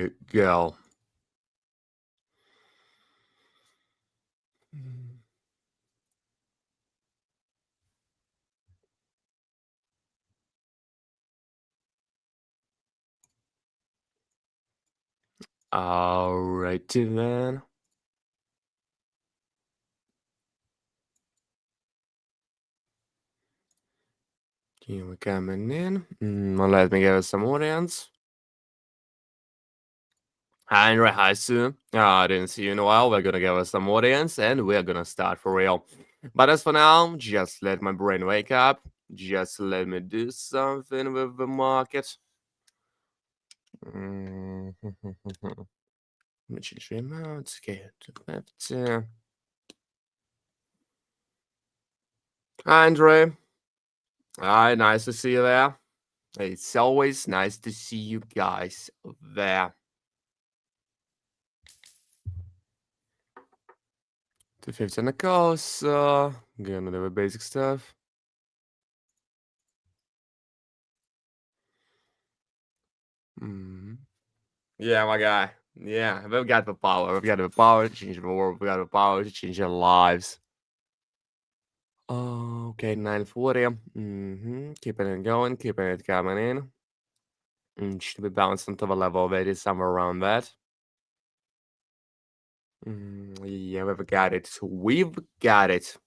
we go. Alrighty then. Here we're coming in. Let me give it some audience. Hi, Andre. Hi, Sue. I didn't see you in a while. We're gonna give us some audience and we're gonna start for real. But as for now, just let my brain wake up. Just let me do something with the market. Let me change the amount. Okay, to 50. Hi, Andre. Hi, nice to see you there. It's always nice to see you guys there. 250 on the coast. Gonna do the basic stuff. Yeah, my guy. Yeah, we've got the power. We've got the power to change the world. We've got the power to change our lives. Okay, 940. Keeping it going, keeping it coming in. Should be bouncing to the level that is somewhere around that. Yeah, we've got it. We've got it.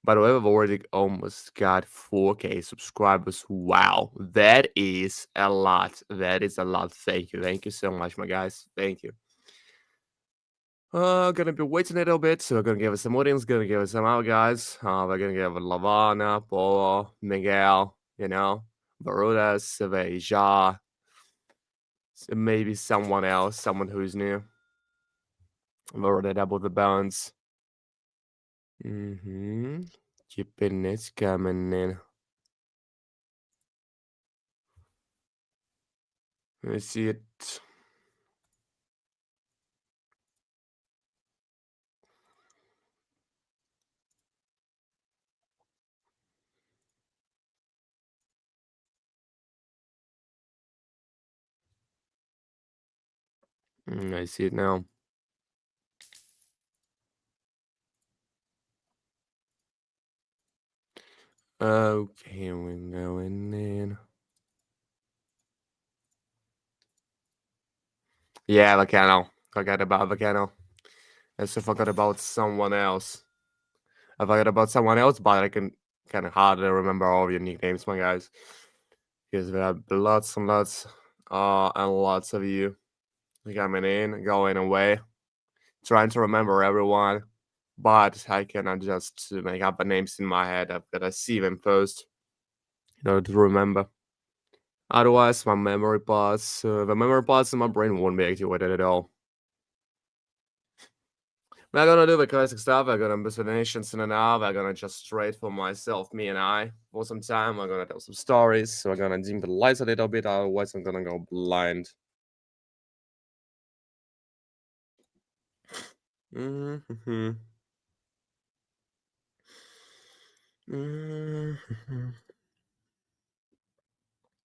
By the way, we've already almost got 4K subscribers. Wow, that is a lot. That is a lot. Thank you. Thank you so much, my guys. Thank you. Gonna be waiting a little bit, so we're gonna give us some audience, gonna give us some out guys. We're gonna give Lavana, Polo, Miguel, Barudas, Veja, maybe someone else, someone who's new. We've already doubled the balance. Keeping it coming in. Let me see it. I see it now. Okay, we're going in. Yeah, Volcano. Forgot about Volcano. I also forgot about someone else. I forgot about someone else, but I can kind of hard to remember all of your nicknames, my guys. Because there are lots and lots and lots of you coming in, going away, trying to remember everyone. But I cannot just make up the names in my head. I've got to see them first in order to remember. Otherwise, my memory parts, the memory parts in my brain won't be activated at all. We're gonna do the classic stuff. We're gonna impersonations in an hour. We're gonna just straight for myself, me and I, for some time. We're gonna tell some stories. We're gonna dim the lights a little bit. Otherwise, I'm gonna go blind.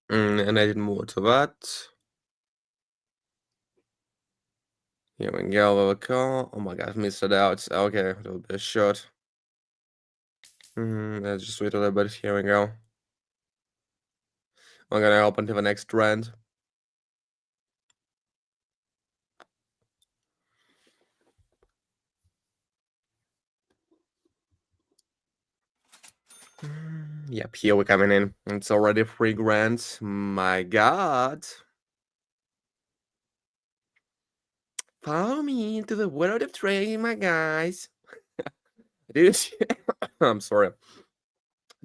And adding more to that. Here we go. We'll call. Oh my god, I've missed it out. Okay, a little bit short. Let's just wait a little bit. Here we go. I'm gonna open to the next trend. Yep, here we're coming in. It's already 3 grand. My god. Follow me into the world of trading, my guys. Dude, I'm sorry.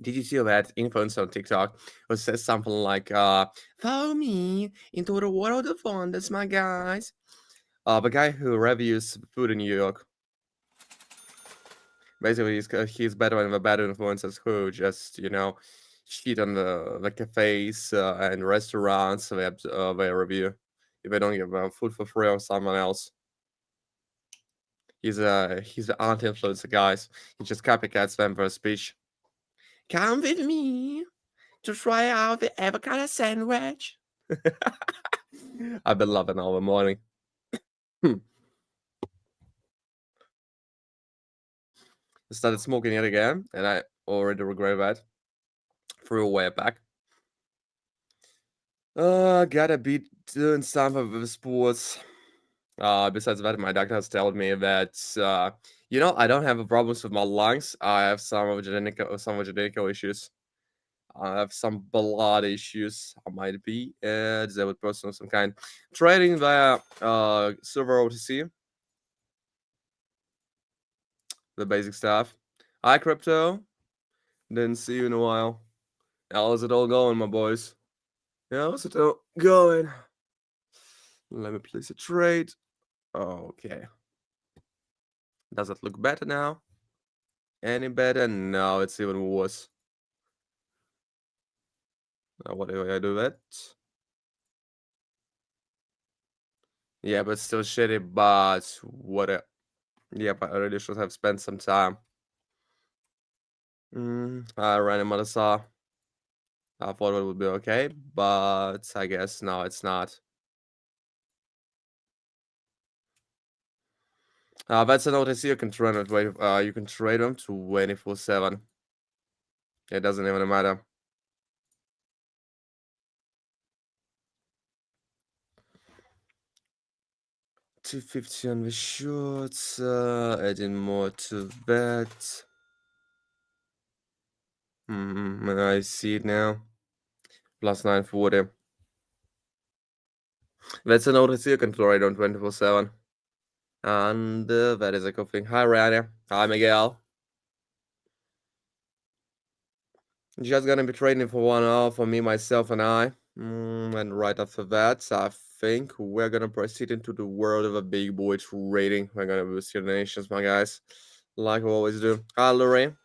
Did you see that influencer on TikTok who says something like, follow me into the world of wonders, my guys? The guy who reviews food in New York. Basically, he's better than the bad influencers who just, cheat on the cafes and restaurants they review. If they don't give food for free or someone else. He's an anti-influencer, guys. He just copycats them for a speech. Come with me to try out the avocado sandwich. I've been loving all the morning. I started smoking it again, and I already regret that. Threw away a pack. Gotta be doing something with sports. Besides that, my doctor has told me that I don't have problems with my lungs. I have some genetic issues. I have some blood issues. I might be disabled person of some kind. Trading via silver OTC, the basic stuff. Hi, crypto. Didn't see you in a while. How's it all going, my boys? How's it all going? Let me place a trade. Okay. Does it look better now? Any better? No, it's even worse. What do I do that? Yeah, but still shitty, but what? Yeah, but I really should have spent some time. I ran a saw. I thought it would be okay, but I guess no, it's not. That's an OTC. You can trade it. You can trade them 24/7. It doesn't even matter. 250 on the shorts. Adding more to that. I see it now. Plus 940. That's an OTC. You can trade on 24/7. And that is a cool thing. Hi, Rania. Hi, Miguel. Just gonna be trading for 1 hour for me, myself, and I. And right after that, I think we're gonna proceed into the world of a big boy trading. We're gonna boost your nations, my guys, like we always do. Hi, Lorraine.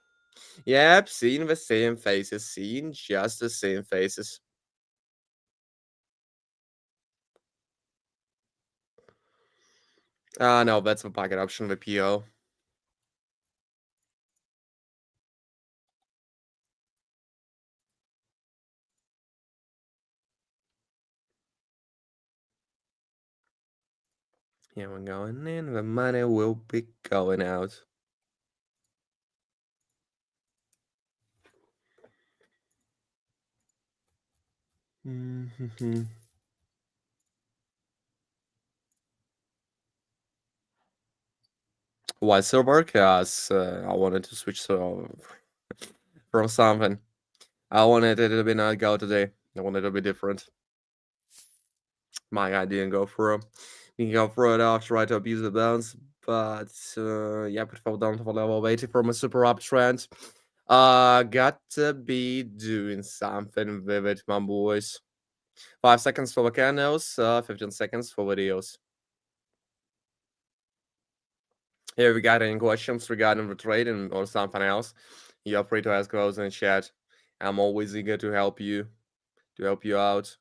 Yep, seeing the same faces, seeing just the same faces. No, that's the pocket option, the PO. Yeah, we're going in. The money will be going out. Mm-hmm. Why silver? Because I wanted to switch from something. I wanted it to be not go today. I wanted it to be different. My guy didn't go through. He can go through it off, try to abuse the balance, but yeah, it fell down to the level of 80 from a super uptrend. Got to be doing something with it, my boys. 5 seconds for the candles, 15 seconds for videos. If you got any questions regarding the trade or something else, you're free to ask those in chat. I'm always eager to help you out.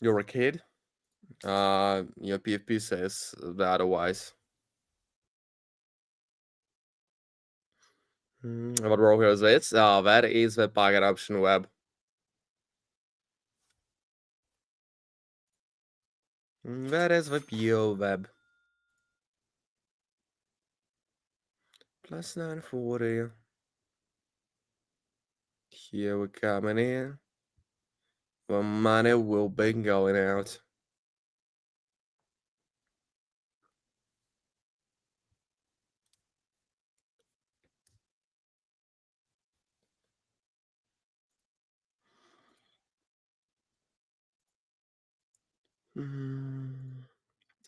You're a kid. Your PFP says the otherwise. What broker is it? That is the pocket option web. That is the PO web. Plus 940. Here we're coming in. The money will be going out.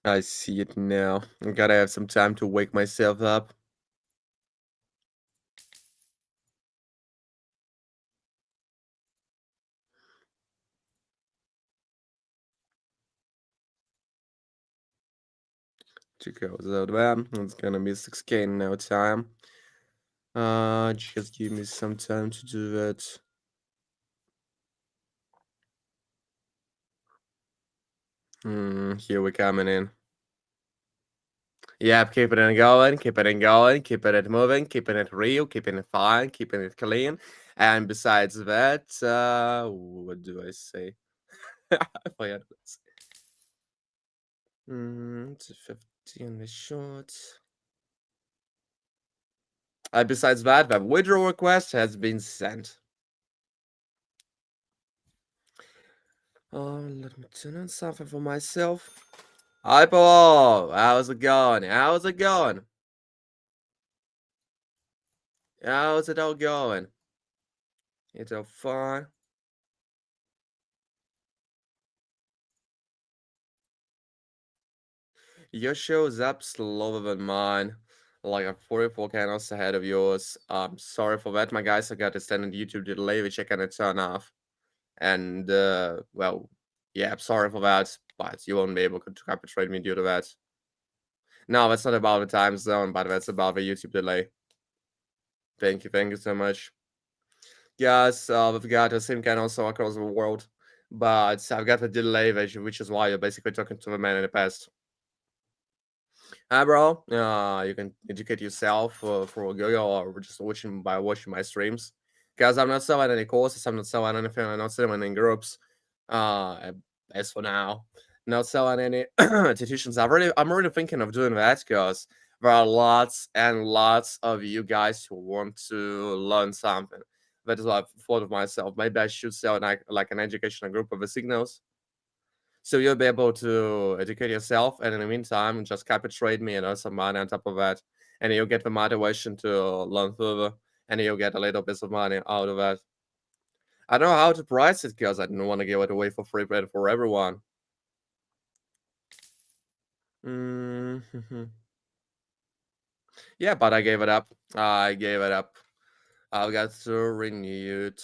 I see it now. I gotta have some time to wake myself up. Check out that. It's gonna be 6K in no time. Just give me some time to do that. Here we're coming in. Yep, keeping it going, keeping it going, keeping it moving, keeping it real, keeping it fine, keeping it clean. And besides that, what do I say? I forgot this. It's 50 on the short. Besides that, the withdrawal request has been sent. Let me turn on something for myself. Hi, Paul. How's it going? How's it going? How's it all going? It's all fine. Your show's up slower than mine. Like I'm 44 candles ahead of yours. Sorry for that, my guys. I got a standard YouTube delay, which I cannot turn off. And well, yeah, I'm sorry for that, but you won't be able to arbitrate me due to that. No, that's not about the time zone, but that's about the YouTube delay. Thank you so much. Yes, we've got the same kind also across the world, but I've got a delay, which is why you're basically talking to the man in the past. Hi, bro. You can educate yourself for Google or just watching my streams. Because I'm not selling any courses, I'm not selling anything, I'm not selling any groups. Uh, as for now, not selling any institutions. I'm really thinking of doing that because there are lots and lots of you guys who want to learn something. That is what I've thought of myself. Maybe I should sell like an educational group of the signals, so you'll be able to educate yourself, and in the meantime, just copy trade me and earn some money on top of that. And you'll get the motivation to learn further, and you'll get a little bit of money out of that. I don't know how to price it because I didn't want to give it away for free for everyone. Mhm. Yeah, but I gave it up. I gave it up. I've got to renew it.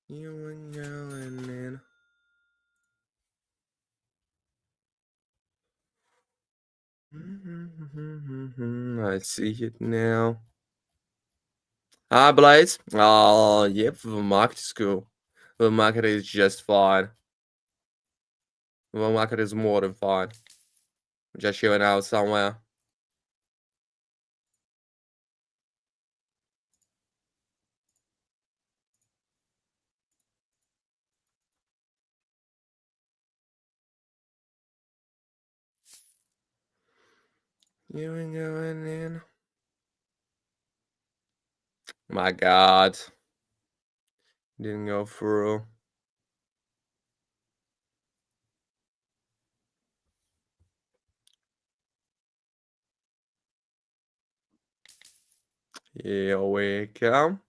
You and going in. I see it now. Ah, Blaze. Oh, yep, the market is cool. The market is just fine. The market is more than fine. Just chilling out somewhere. You ain't going in. My God. Didn't go through. Here we come.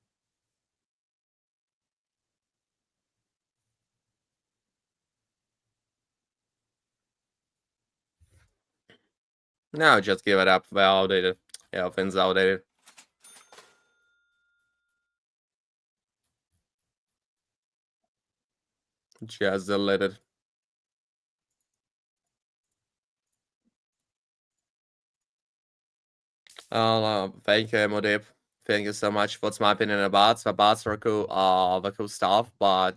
Now just give it up. Validated. Yeah, things validated. Just deleted. Thank you, Emodip. Thank you so much. What's my opinion about the bots are cool, the cool stuff, but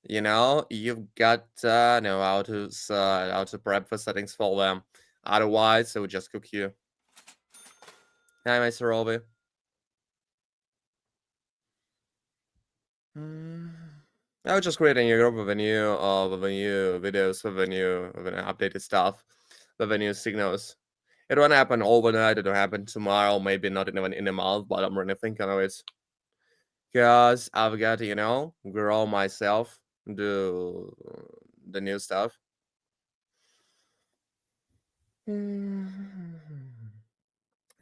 you know, you've got know how to prep the settings for them. Otherwise, it would just cook you. Hi, Mr. Roby. I would just create a new group with a new videos, with an updated stuff, with a new signals. It won't happen overnight. It'll happen tomorrow. Maybe not even in a month, but I'm really thinking of it. Because I've got to, grow myself, do the new stuff.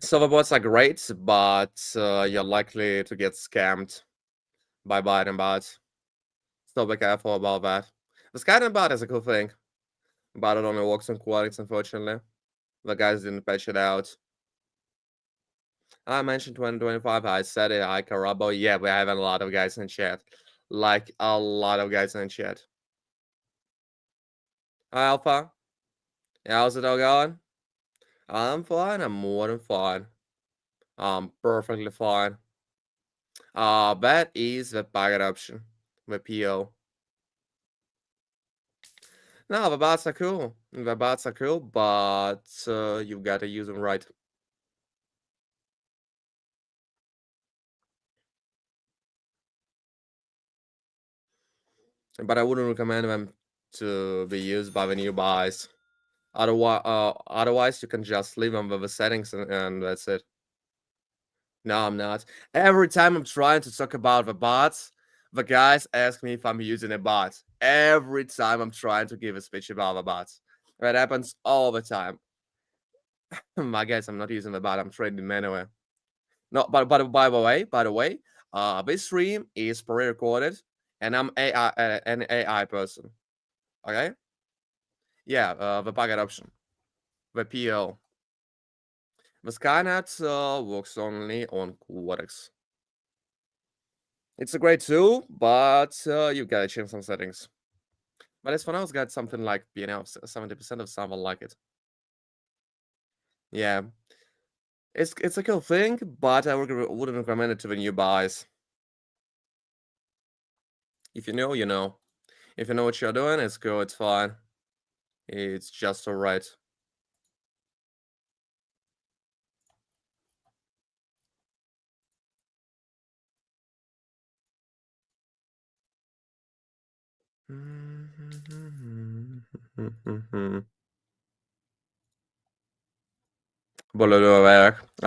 So the bots are great, but you're likely to get scammed by buying bots. So be careful about that. The scanning bot is a cool thing, but it only works on qualities, unfortunately. The guys didn't patch it out. I mentioned 2025. I said it. I Carabo. Yeah, we're having a lot of guys in chat. Like a lot of guys in chat. Hi, Alpha. How's it all going? I'm fine. I'm more than fine. I'm perfectly fine. That is the packet option. The PO. No, the bots are cool. The bots are cool, but you've got to use them right. But I wouldn't recommend them to be used by the new buys. Otherwise, you can just leave them with the settings and that's it. No, I'm not. Every time I'm trying to talk about the bots, the guys ask me if I'm using a bot. Every time I'm trying to give a speech about the bots. That happens all the time. I guess I'm not using the bot. I'm trading manually. No, but by the way, this stream is pre-recorded, and I'm an AI person. Okay? Yeah, the bucket option, the PO. The Skynet works only on Cortex. It's a great tool, but you gotta change some settings. But as for now, it's got something like 70% of someone like it. Yeah, it's a cool thing, but I wouldn't recommend it to the new buys. If you know, you know. If you know what you're doing, it's cool. It's fine. It's just alright.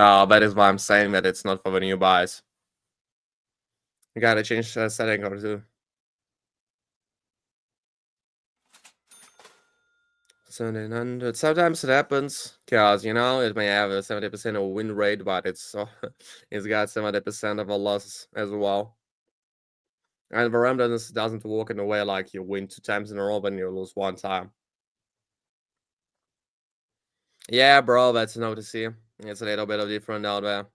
That is why I'm saying that it's not for the new buys. You gotta change a setting or two. Sometimes it happens because it may have a 70% of win rate, but it's got 70% of a loss as well. And the randomness doesn't work in a way like you win 2 times in a row and you lose 1 time. Yeah, bro, that's no to see. It's a little bit of different out there.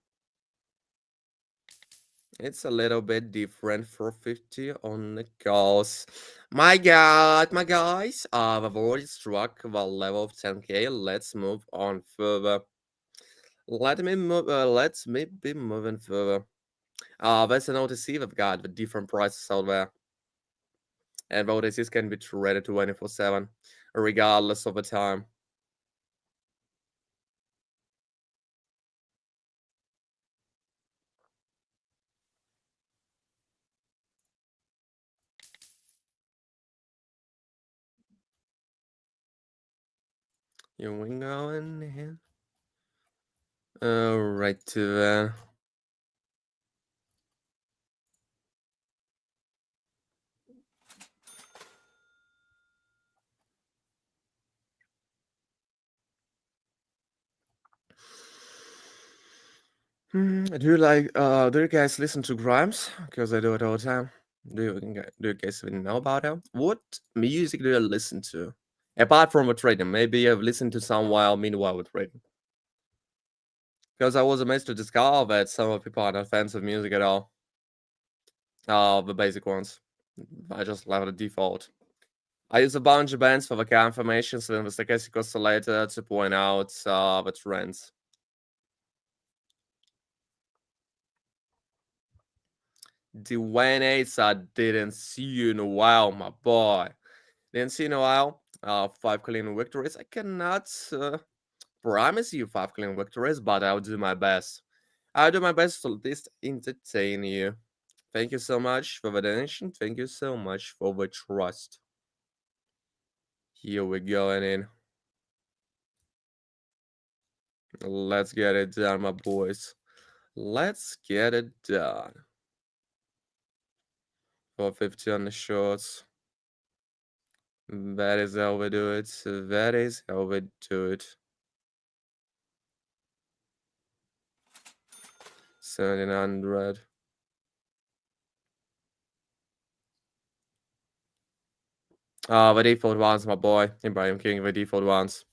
It's a little bit different for 50 on the goals. My god, my guys, I've already struck the level of 10k. Let's move on further. Let me be moving further. That's an OTC. We've got the different prices out there. And the OTCs can be traded 24/7, regardless of the time. You wing going here. Right to there. Do you guys listen to Grimes? Because I do it all the time. Do you guys even know about him? What music do you listen to? Apart from the trading, maybe you've listened to some while meanwhile with trading. Because I was amazed to discover that some of people are not fans of music at all. The basic ones. I just left the default. I use a bunch of bands for the confirmations and the stochastic oscillator to point out the trends. Dwayne I didn't see you in a while, my boy. Didn't see you in a while. 5 clean victories. I cannot promise you 5 clean victories, but I'll do my best. I'll do my best to at least entertain you. Thank you so much for the donation. Thank you so much for the trust. Here we go, and in. Let's get it done, my boys. Let's get it done. 450 on the shorts. That is how we do it. That is how we do it. 1700. The default ones, my boy. Ibrahim King, the default ones.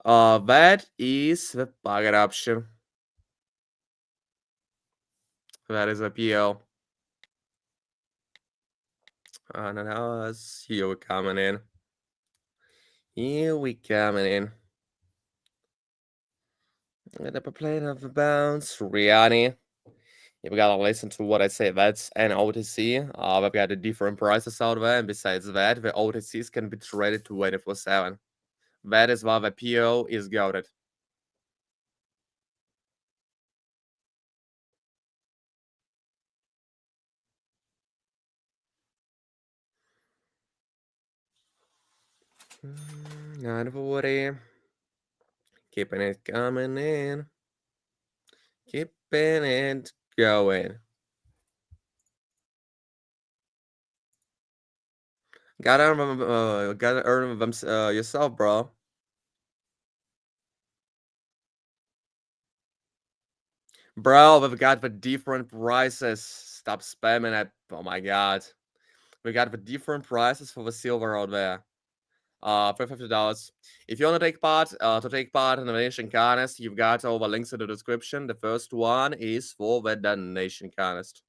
That is the bucket option. That is a PO. And now here we coming in. Here we coming in. Get up a plate of the bounce. Riani. You gotta listen to what I say. That's an OTC. We've got the different prices out there, and besides that, the OTCs can be traded 24/7. That is why the PO is goaded. Not worry. Keeping it coming in. Keeping it going. Gotta earn them yourself, bro. Bro, we've got the different prices. Stop spamming it. Oh my god. We got the different prices for the silver out there. For $50. If you want to take part in the donation contest, you've got all the links in the description. The first one is for the donation contest.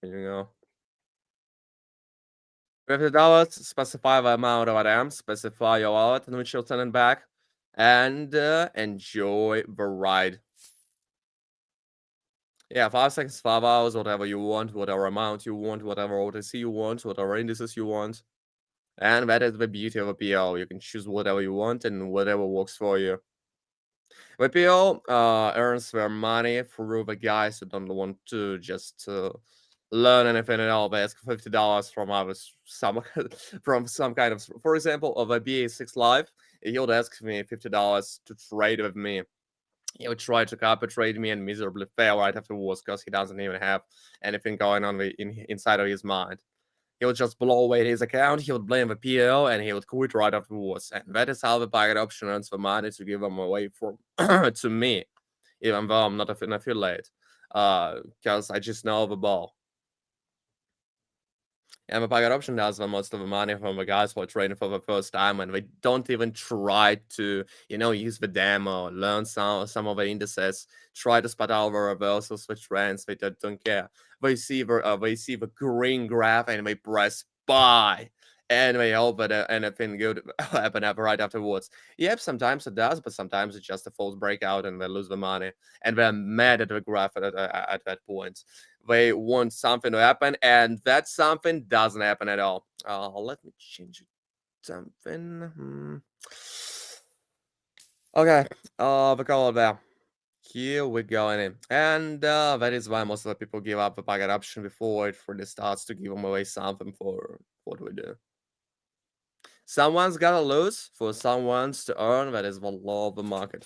Here you go. $50, specify the amount of items, specify your wallet in which you'll send it back, and enjoy the ride. Yeah, 5 seconds, 5 hours, whatever you want, whatever amount you want, whatever OTC you want, whatever indices you want. And that is the beauty of a PL. You can choose whatever you want and whatever works for you. The PL earns their money through the guys who don't want to just learn anything at all. They ask $50 from some from some kind of, for example, of a BA6 Live. He would ask me $50 to trade with me. He would try to copy trade me and miserably fail right afterwards because he doesn't even have anything going on inside of his mind. He would just blow away his account, he would blame the PO, and he would quit right afterwards. And that is how the buyout option earns the money to give them away from to me, even though I'm not an affiliate, because I just know the ball. And the buyout option does the most of the money from the guys who are training for the first time, and they don't even try to, use the demo, learn some of the indices, try to spot out the reversals, the trends. They don't care. They see the green graph and they press buy, and they hope that anything good happen right afterwards. Yep, sometimes it does, but sometimes it's just a false breakout and they lose the money, and they're mad at the graph at that point. They want something to happen, and that something doesn't happen at all. Let me change something. Okay, the color there. Here we're going in. And that is why most of the people give up the bucket option before it really starts to give them away something for what we do. Someone's gotta lose for someone's to earn. That is the law of the market.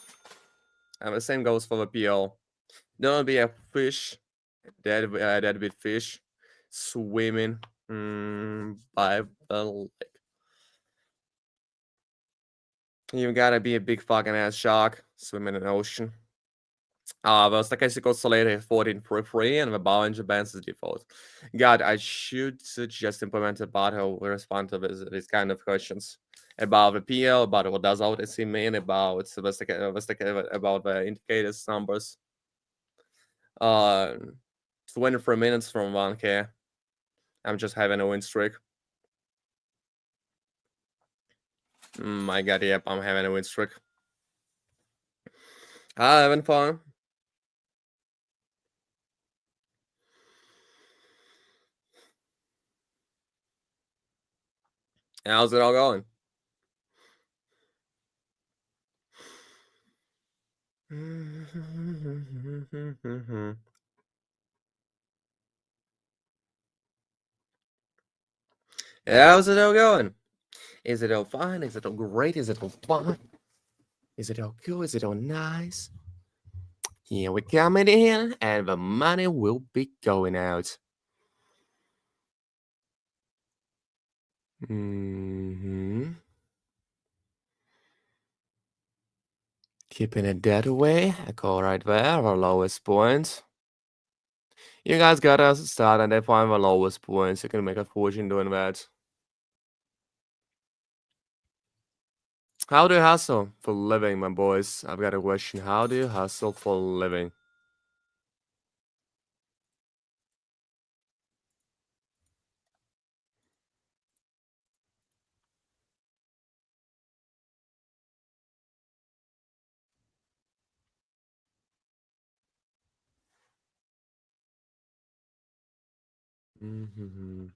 And the same goes for the PO. Don't be a fish, dead fish, swimming by the lake. You gotta be a big fucking ass shark swimming in the ocean. The statistical oscillator is 14 for free, and the Bollinger Bands is default. God, I should suggest implement a bot who will respond to these kind of questions about the PL, about what does OTC mean, about about the indicators numbers. 23 minutes from 1K. I'm just having a win streak. My god, yep, I'm having a win streak. Having fun. How's it all going? How's it all going? Is it all fine? Is it all great? Is it all fun? Is it all cool? Is it all nice? Here we coming in, and the money will be going out. Keeping it that way. I call right there, our lowest point. You guys gotta start and find the lowest points. You can make a fortune doing that. How do you hustle for living, my boys? I've got a question. How do you hustle for living? Mhm.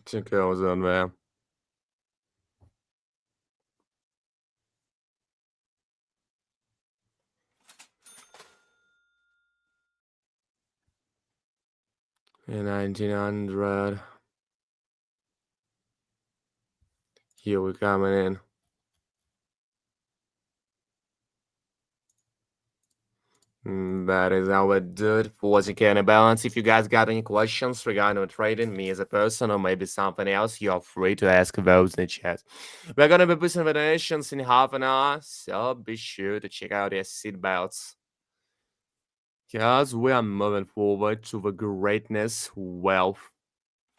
Tycker jag också med. In 1900, here we coming in. That is how we do it for What You Can Balance. If you guys got any questions regarding trading, me as a person, or maybe something else, you're free to ask those in the chat. We're gonna be posting the donations in half an hour, so be sure to check out your seatbelts. Because we are moving forward to the greatness, wealth,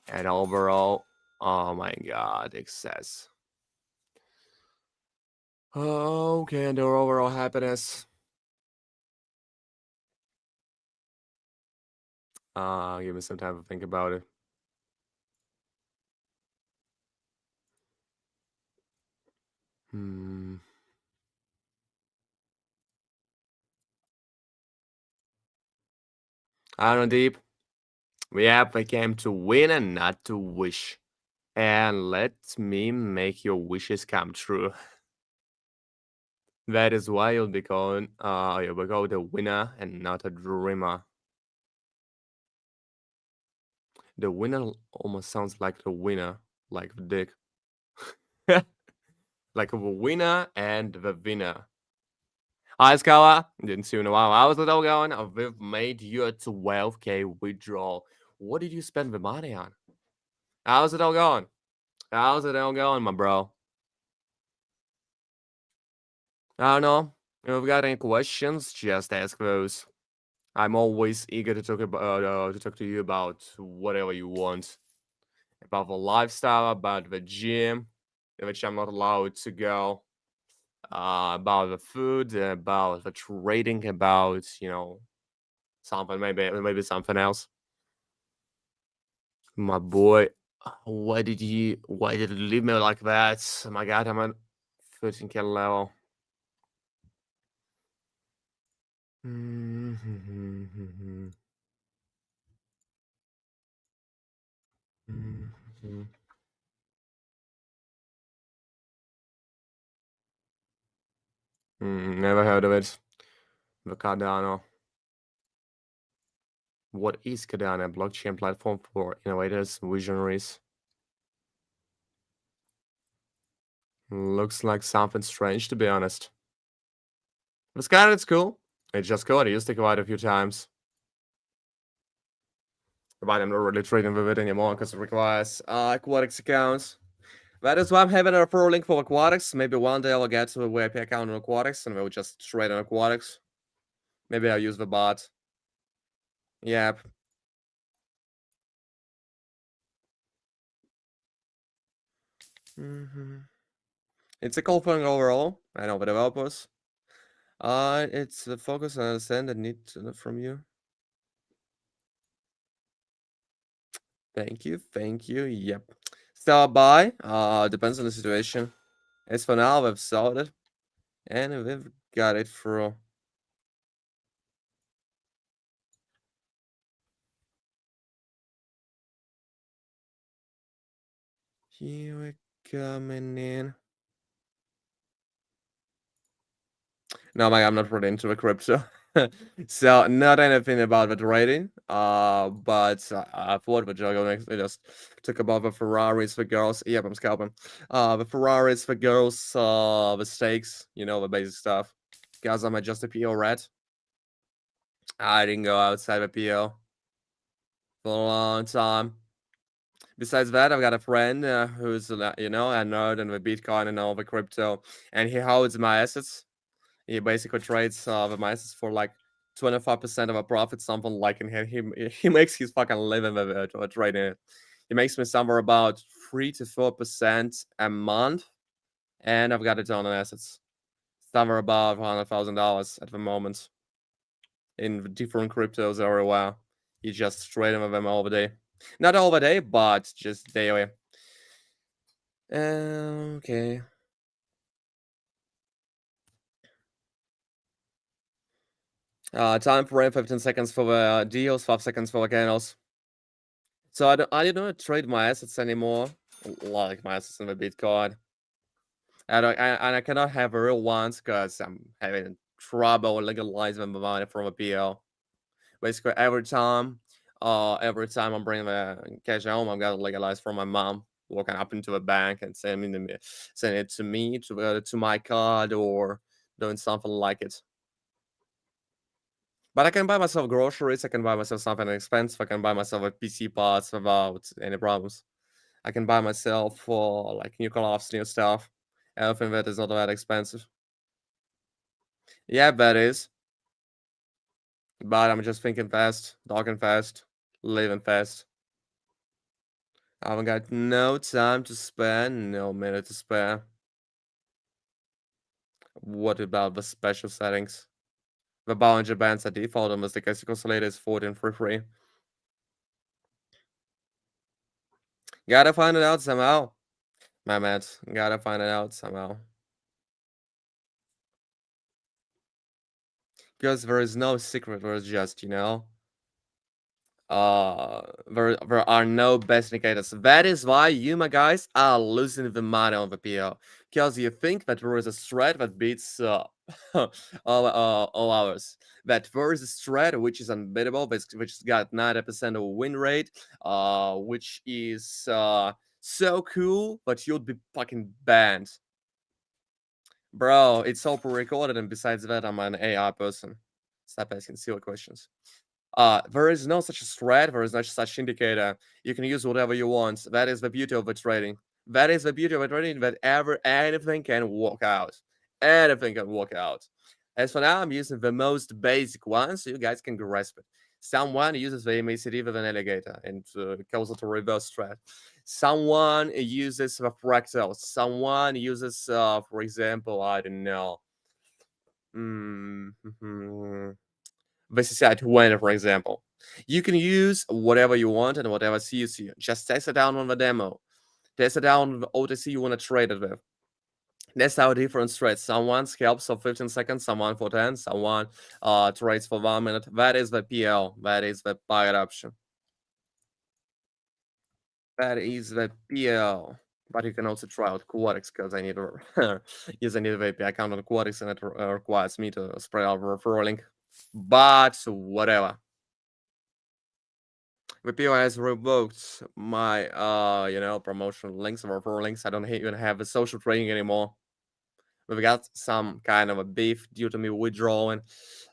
and overall, oh my god, excess. Okay, and their overall happiness. Give me some time to think about it. Hmm. I don't know, Deep. Yep, I came to win and not to wish. And let me make your wishes come true. That is why you'll be called the winner and not a dreamer. The winner almost sounds like the winner, like the dick. Like the winner and the winner. Hi, Scala. Didn't see you in a while. How's it all going? We've made you a 12K withdrawal. What did you spend the money on? How's it all going? How's it all going, my bro? I don't know. If you've got any questions, just ask those. I'm always eager to talk to you about whatever you want. About the lifestyle, about the gym, which I'm not allowed to go. About the food, about the trading, about something maybe something else. My boy, why did you leave me like that? Oh my god, I'm at 13K level. Never heard of it. The Cardano. What is Cardano? Blockchain platform for innovators, visionaries. Looks like something strange, to be honest. It's it's cool. It's just cool. I used to go out a few times. But I'm not really trading with it anymore because it requires Aquatics accounts. That is why I'm having a referral link for Aquatics. Maybe one day I'll get to a VIP account on Aquatics and we'll just trade on Aquatics. Maybe I'll use the bot. Yep. It's a cool thing overall. I know the developers. It's the focus and understand the need to know from you. Thank you. Yep. Start by. Depends on the situation. As for now, we've solved it. And we've got it through. Here we coming in. No, I'm not really into the crypto. So not anything about the trading. But I thought the Jago next we just talk about the Ferraris for girls. Yep, I'm scalping. The Ferraris for girls, the stakes, the basic stuff. Guys, I'm just a PO rat. I didn't go outside the PO for a long time. Besides that, I've got a friend who's a nerd in the Bitcoin and all the crypto, and he holds my assets. He basically trades the my assets for like 25% of a profit, something like, and he makes his fucking living with trading it. He makes me somewhere about 3 to 4% a month, and I've got it on assets, somewhere about $100,000 at the moment in different cryptos everywhere. He's just trading with them all the day. Not all the day, but just daily. Okay. Time frame 15 seconds for the deals, 5 seconds for volcanoes. So I don't trade my assets anymore, like my assets in the Bitcoin. And I cannot have real ones because I'm having trouble legalizing the money from a PL. Basically, every time I'm bringing the cash home, I'm gonna legalize from my mom walking up into the bank and send it to me to my card or doing something like it. But I can buy myself groceries. I can buy myself something expensive. I can buy myself a PC parts without any problems. I can buy myself for like new clothes, new stuff. Everything that is not that expensive. Yeah, that is. But I'm just thinking fast, talking fast, living fast. I haven't got no time to spare, no minute to spare. What about the special settings? The Bollinger Bands at default and the Casey Oscillator is 1433. Gotta find it out somehow. My man, gotta find it out somehow. Because there is no secret, there's just, there are no best indicators. That is why you, my guys, are losing the money on the PO. Because you think that there is a thread that beats all ours. That there is a thread which is unbeatable, which has got 90% of win rate, which is so cool, but you'd be fucking banned. Bro, it's all pre-recorded, and besides that, I'm an AI person. Stop asking silly questions. There is no such thread, there is no such indicator. You can use whatever you want. That is the beauty of the trading. That is the beauty of the trading, that anything can work out. Anything can work out. As for now, I'm using the most basic one, so you guys can grasp it. Someone uses the MACD with an alligator and calls it a reverse thread. Someone uses the fractals. Someone uses, for example, I don't know. This is at 20, for example. You can use whatever you want and whatever suits you. Just test it down on the demo. Test it down on the OTC you want to trade it with. That's how different trades. Someone scalps for 15 seconds, someone for 10, someone trades for 1 minute. That is the PL. That is the buy option. That is the PL. But you can also try out Quadix because I need to use a native API account on Quadix and it requires me to spread out referral link. But whatever. VPO has revoked my promotional links or referral links. I don't even have a social trading anymore. We've got some kind of a beef due to me withdrawing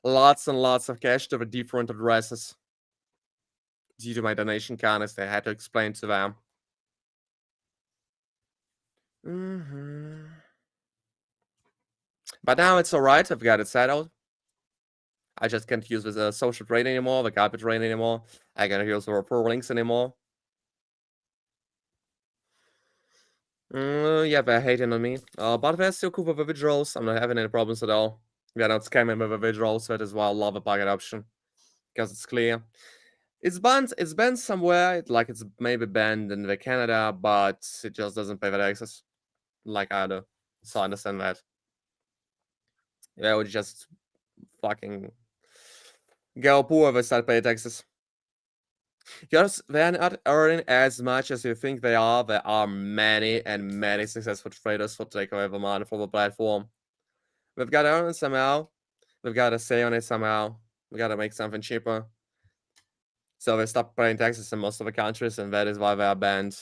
lots and lots of cash to the different addresses due to my donation kindness. I had to explain to them. But now it's alright. I've got it settled. I just can't use the social trade anymore, the carpet trade anymore. I can't use the referral links anymore. Yeah, they're hating on me. But they're still cool with the withdrawals. I'm not having any problems at all. They're not scamming with the withdrawals, so that is why I love a bucket option. Because it's clear. It's banned somewhere, like it's maybe banned in the Canada, but it just doesn't pay that access. Like I do. So I understand that. They would just fucking go poor if they start paying taxes. Because they're not earning as much as you think they are. There are many and many successful traders who take away the money from the platform. We've got to earn it somehow. We've got to say on it somehow. We got to make something cheaper. So they stop paying taxes in most of the countries, and that is why they are banned.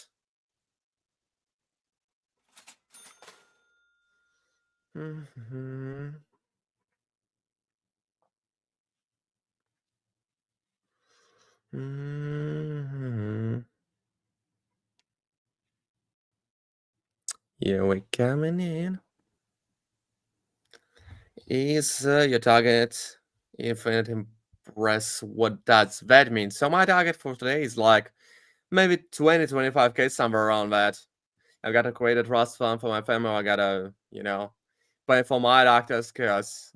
Yeah, we're coming in. Is your target infinite impress? What does that mean? So my target for today is like maybe 20-25K, somewhere around that. I gotta create a trust fund for my family. I gotta, pay for my doctors because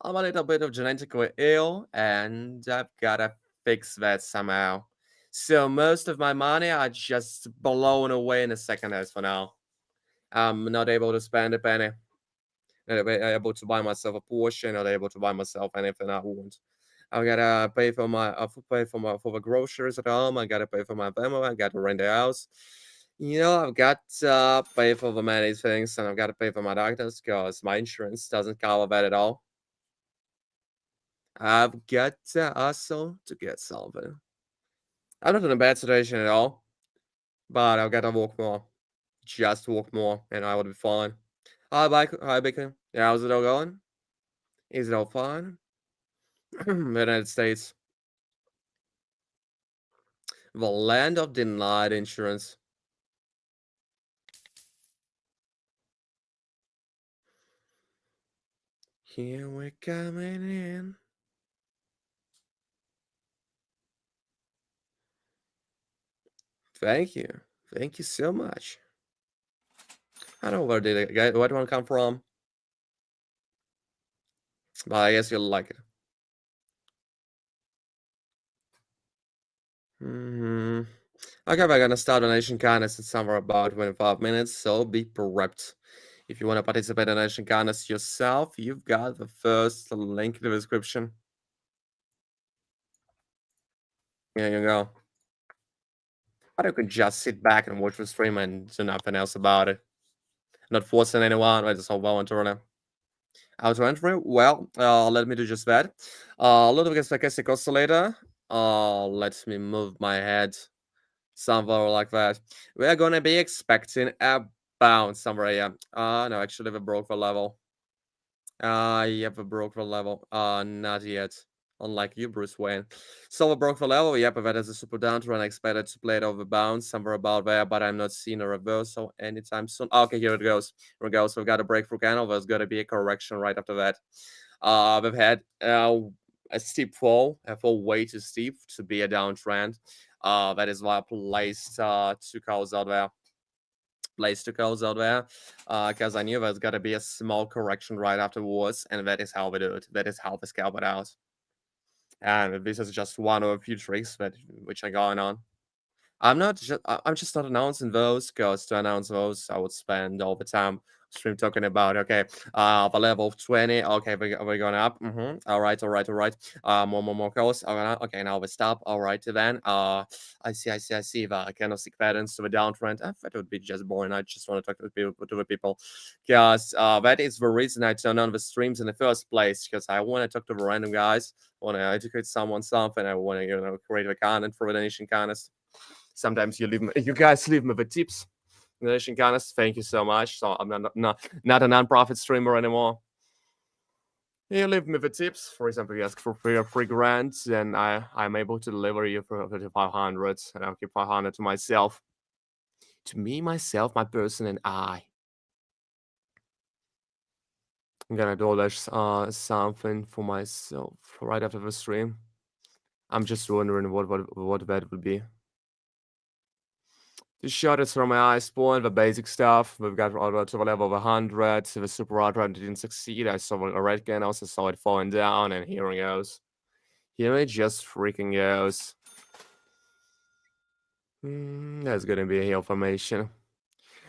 I'm a little bit of genetically ill and I've gotta fix that somehow. So most of my money are just blown away in a second as for now. I'm not able to spend a penny. Not able to buy myself a Porsche. Not able to buy myself anything I want. I gotta pay for my for the groceries at home. I gotta pay for my family. I gotta rent a house. I've got to pay for the many things, and I've got to pay for my doctors because my insurance doesn't cover that at all. I've got to hustle to get something. I'm not in a bad situation at all, but I've got to work more. Just work more, and I will be fine. Hi, Hi, Bacon. Yeah, how's it all going? Is it all fine? United States, the land of denied insurance. Here we're coming in. Thank you. Thank you so much. I don't know where did it where do I come from, but I guess you'll like it. Hmm. Okay, we're gonna start donation kindness in somewhere about 25 minutes, so be prepped. If you want to participate in donation kindness yourself, you've got the first link in the description. Here you go. Or you can just sit back and watch the stream and do nothing else about it. Not forcing anyone, I just all voluntarily. Auto entry? Well, let me do just that. Ludwig is sarcastic oscillator. Let me move my head somewhere like that. We're gonna be expecting a bounce somewhere here. No, actually we broke the level. Yep, we broke the level. Not yet. Unlike you, Bruce Wayne. So we broke the level. Yep, that is a super downturn. I expected to play it over bounce somewhere about there, but I'm not seeing a reversal anytime soon. Okay, here it goes. Here we go. So we got a breakthrough candle. There's gonna be a correction right after that. We've had a steep fall, a fall way too steep to be a downtrend. That is why I placed two calls out there. Because I knew there's got to be a small correction right afterwards, and that is how we do it. That is how we scalp it out. And this is just one of a few tricks which are going on. I'm just not announcing those because to announce those I would spend all the time stream talking about okay the level of 20. Okay, we're going up. All right, all right. More calls. All right, okay, now we stop. All right, then I see the candlestick patterns to the downtrend. That would be just boring. I just want to talk to the people because that is the reason I turn on the streams in the first place, because I want to talk to the random guys. I want to educate someone something. I want to create the content for the nation contest. Sometimes you guys leave me the tips. Nation Ganas, thank you so much. So I'm not a non-profit streamer anymore. You leave me the tips. For example, you ask for free grants, and I'm able to deliver you for 500, and I'll keep 500 to myself, to me, myself, my person, and I. I'm gonna do something for myself right after the stream. I'm just wondering what that would be. The shot is from my eyes point, the basic stuff. We've got to the level of 100. The super ultra didn't succeed. I saw a red gun, also saw it falling down, and here it goes. Here it just freaking goes. That's gonna be a heal formation.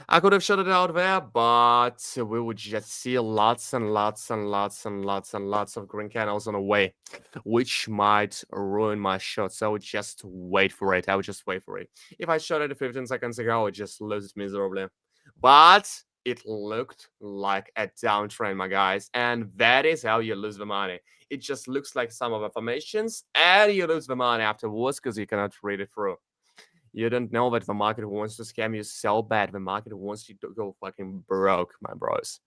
I could have shut it out there, but we would just see lots and lots and lots and lots and lots of green candles on the way, which might ruin my shot. So I would just wait for it. I would just wait for it. If I shot it 15 seconds ago, I would just lose it miserably. But it looked like a downtrend, my guys. And that is how you lose the money. It just looks like some of the formations, and you lose the money afterwards because you cannot read it through. You don't know that the market wants to scam you so bad. The market wants you to go fucking broke, my bros.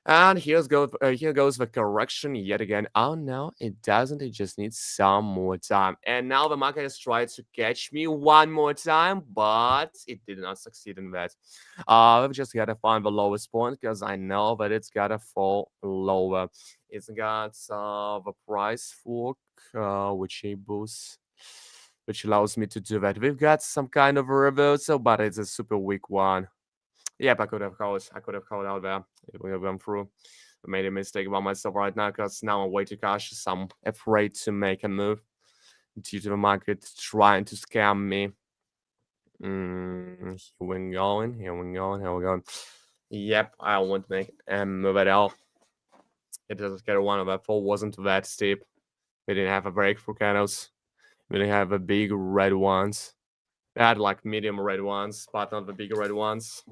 And here goes the correction yet again. Oh no, it doesn't. It just needs some more time. And now the market has tried to catch me one more time, but it did not succeed in that. We've just gotta find the lowest point because I know that it's gotta fall lower. It's got the price fork, which a boost, which allows me to do that. We've got some kind of a reversal, but it's a super weak one. Yep, I could have called out there. We have gone through. I made a mistake about myself right now because now I'm way too cautious. I'm afraid to make a move due to the market trying to scam me. Here we going. Yep, I won't make a move at all. It doesn't get one of the four wasn't that steep. We didn't have a breakthrough candles. We didn't have a big red ones. We had like medium red ones, but not the big red ones.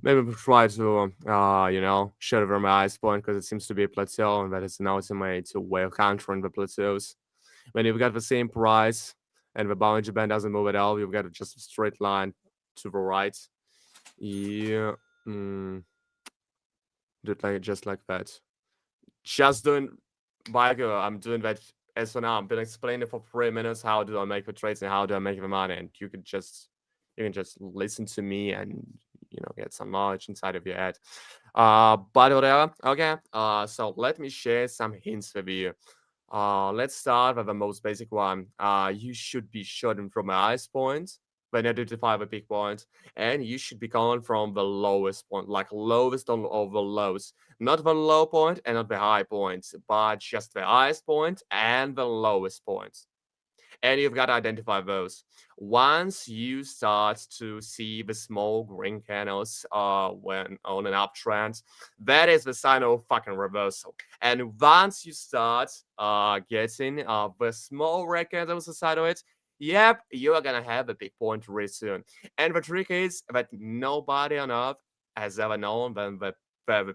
Maybe we try to, shut over my eyes point because it seems to be a plateau, and that is an ultimate way of countering the plateaus. When you've got the same price and the Bollinger Band doesn't move at all, you've got just a straight line to the right. Yeah, just like that. Just doing, like I'm doing that as for now. I'm been explaining for 3 minutes how do I make the trades and how do I make the money, and you can just listen to me and get some knowledge inside of your head. But whatever. Okay. So let me share some hints with you. Let's start with the most basic one. You should be shooting from the highest point when you identify the peak point, and you should be calling from the lowest point, like lowest of the lows, not the low point and not the high point, but just the highest point and the lowest point, and you've got to identify those. Once you start to see the small green candles when on an uptrend, that is the sign of fucking reversal. And once you start getting the small red candles inside of it, yep, you are gonna have a big point really soon. And the trick is that nobody on earth has ever known when the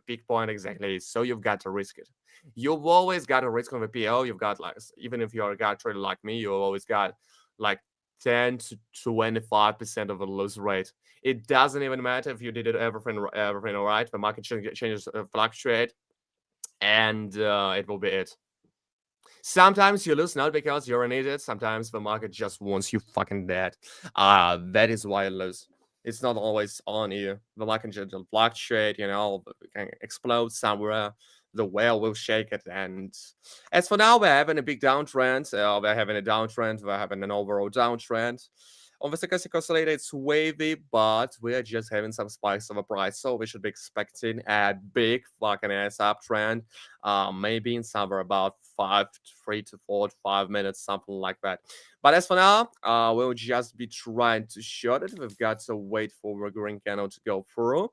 big point exactly is. So you've got to risk it. You've always got a risk on the PO. You've got like, even if you're a guy trader like me, you've always got like 10 to 25% of a lose rate. It doesn't even matter if you did it everything all right. The market changes fluctuate, and it will be it. Sometimes you lose not because you're an idiot. Sometimes the market just wants you fucking dead. That is why you lose. It's not always on you. The market just fluctuate, it can explode somewhere. The whale will shake it. And as for now, we're having a big downtrend. We're having a downtrend. We're having an overall downtrend. On the stochastic oscillator, it's wavy, but we're just having some spikes of a price. So we should be expecting a big fucking ass uptrend. Maybe in somewhere about 3 to 4 to 5 minutes, something like that. But as for now, we'll just be trying to short it. We've got to wait for the green candle to go through.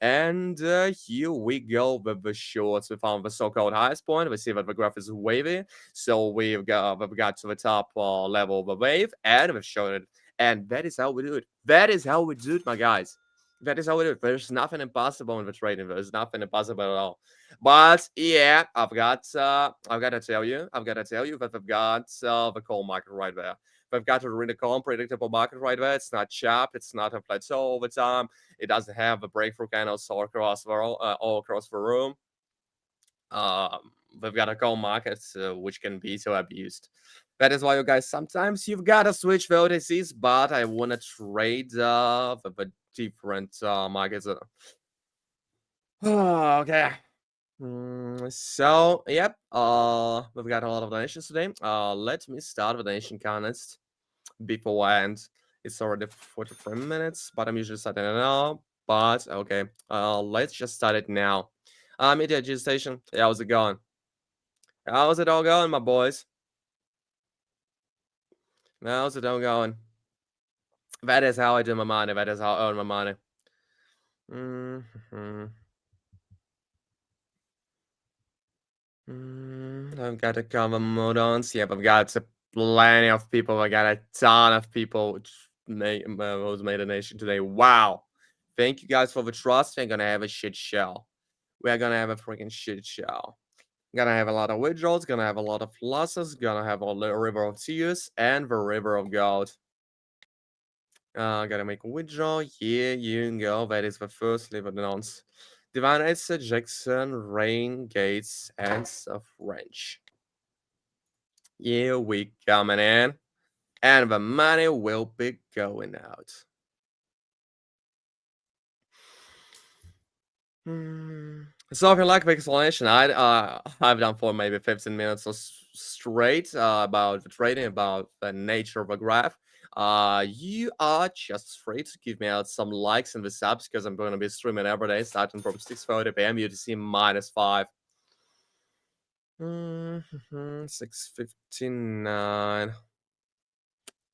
And here we go with the shorts. We found the so-called highest point. We see that the graph is wavy. So we've got to the top level of the wave, and we've showed it. And that is how we do it. That is how we do it, my guys. That is how we do it. There's nothing impossible in the trading. There's nothing impossible at all. But yeah, I've got to tell you that I've got the coal market right there. We've got a really calm, predictable market right there. It's not sharp. It's not a plateau over time. It doesn't have a breakthrough candles all across the room. We've got a coal market which can be so abused. That is why, you guys, sometimes you've got to switch the OTCs, but I want to trade with a different markets. Okay. So, yep, we've got a lot of donations today. Let me start with the donation contest beforehand. It's already 43 minutes, but I'm usually starting it now. But okay, let's just start it now. Media G Station, how's it going? How's it all going, my boys? How's it all going? That is how I do my money. That is how I earn my money. I've got a couple more dons. Yep, I've got plenty of people. I got a ton of people who's made a nation today. Wow. Thank you guys for the trust. We're gonna have a shit show. We're gonna have a freaking shit show. Gonna have a lot of withdrawals, gonna have a lot of losses, gonna have a river of tears and the river of gold. Gotta make a withdrawal. Here you go. That is the first liver announce. Divine Ace, Jackson, Rain, Gates, and Stuff Wrench. Here we coming in. And the money will be going out. So if you like the explanation, I've done for maybe 15 minutes or straight about the trading, about the nature of a graph. You are just free to give me out some likes and the subs because I'm going to be streaming every day starting from 6:30 p.m. UTC -5. 6:59.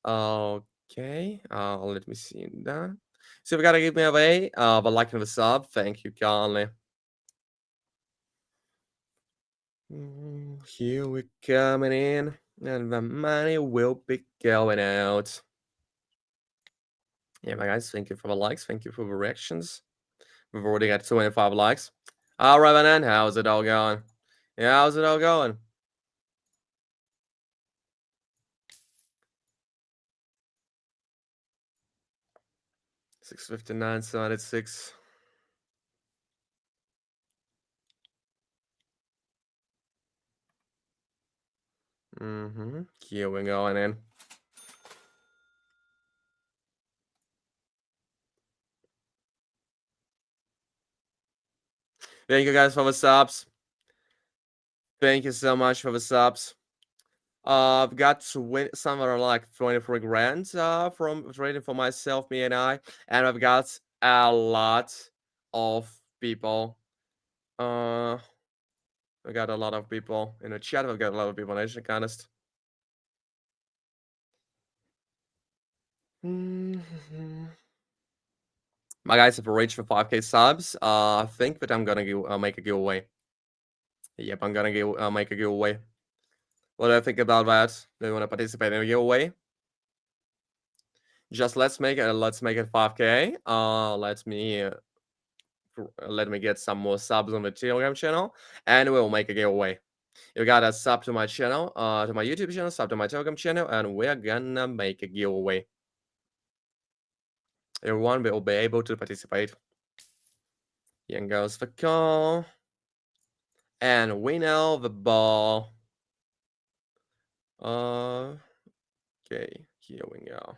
Okay. Let me see that. So if you gotta give me away, but like and the sub, thank you kindly. Here we coming in, and the money will be going out. Yeah, my guys, thank you for the likes, thank you for the reactions. We've already got 25 likes. All right, then, how's it all going? Yeah, how's it all going? $6.59, so at 6. Here we going in. Thank you guys for the subs. Thank you so much for the subs. I've got to win somewhere like 23 grand from trading for myself, me and I've got a lot of people. I got a lot of people in the chat. I've got a lot of people in Asian Contest. My guys have reached for 5k subs. I think that I'm gonna make a giveaway. Yep, I'm gonna make a giveaway. What do I think about that? Do you want to participate in a giveaway? Just let's make it 5k. Let me get some more subs on the Telegram channel, and we'll make a giveaway. You gotta sub to my channel, to my YouTube channel, sub to my Telegram channel, and we're gonna make a giveaway. Everyone will be able to participate. Here goes the call. And we know the ball. Okay, here we go.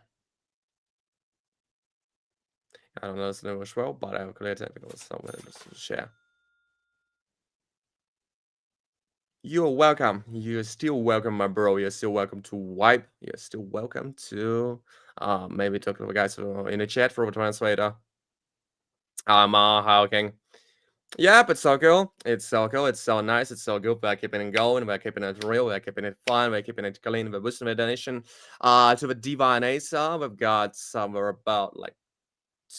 I don't know this name as well, but I have clear technical somewhere to share. You're welcome. You're still welcome, my bro. You're still welcome to wipe. You're still welcome to maybe talk to the guys in the chat for a translator. Hawking. Yep, it's so cool. It's so cool. It's so nice. It's so good. We're keeping it going. We're keeping it real. We're keeping it fun. We're keeping it clean. We're boosting the donation. To the Divine Asa, we've got somewhere about like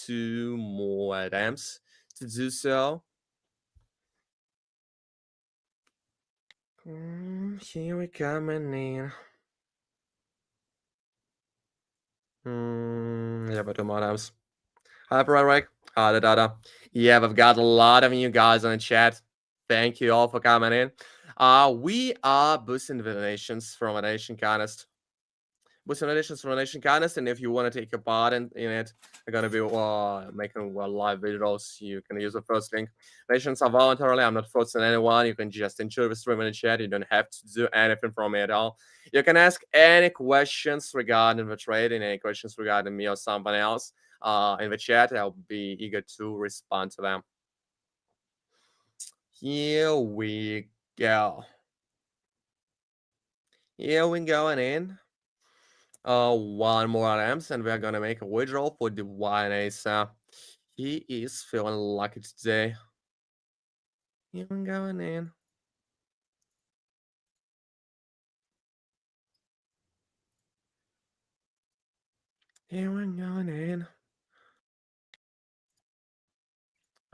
2 more attempts to do so. Here we coming in. Yeah, but 2 more attempts. Hi, Broderick. Hi, the data. Yeah, we've got a lot of you guys on the chat. Thank you all for coming in. We are boosting the donations from a nation contest. Boosting donations from a nation contest, and if you want to take a part in it, I'm gonna be making live videos. You can use the first link. Donations are voluntarily. I'm not forcing anyone. You can just enjoy the stream in the chat. You don't have to do anything from me at all. You can ask any questions regarding the trading, any questions regarding me or someone else in the chat. I'll be eager to respond to them. Here we go. Here we going in. One more items, and we're gonna make a withdrawal for the Asa. He is feeling lucky today. Here we going in. Here we going in.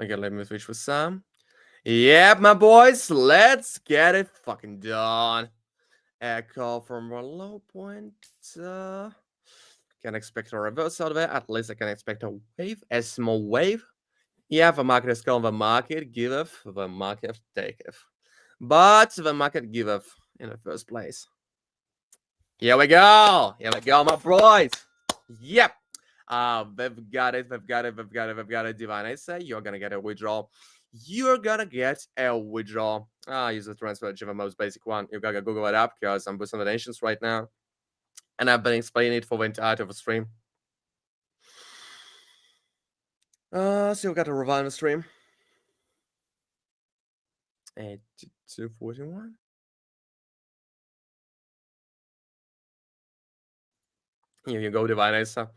Okay, let me switch with Sam. Yep, my boys, let's get it fucking done. Echo from a low point. Can expect a reverse out of it. At least I can expect a wave, a small wave. Yeah, the market is called the market giveth, the market taketh. But the market giveth in the first place. Here we go. Here we go, my boys. Yep. We've got it. We've got it. We've got it. We've got it. Divine, I say you're gonna get a withdrawal. You're gonna get a withdrawal. Use the transfer the most basic one. You gotta Google it up because I'm boosting the nations right now, and I've been explaining it for the entirety of the stream. So we got to revive the stream. 241. Here you go, Divine Asa.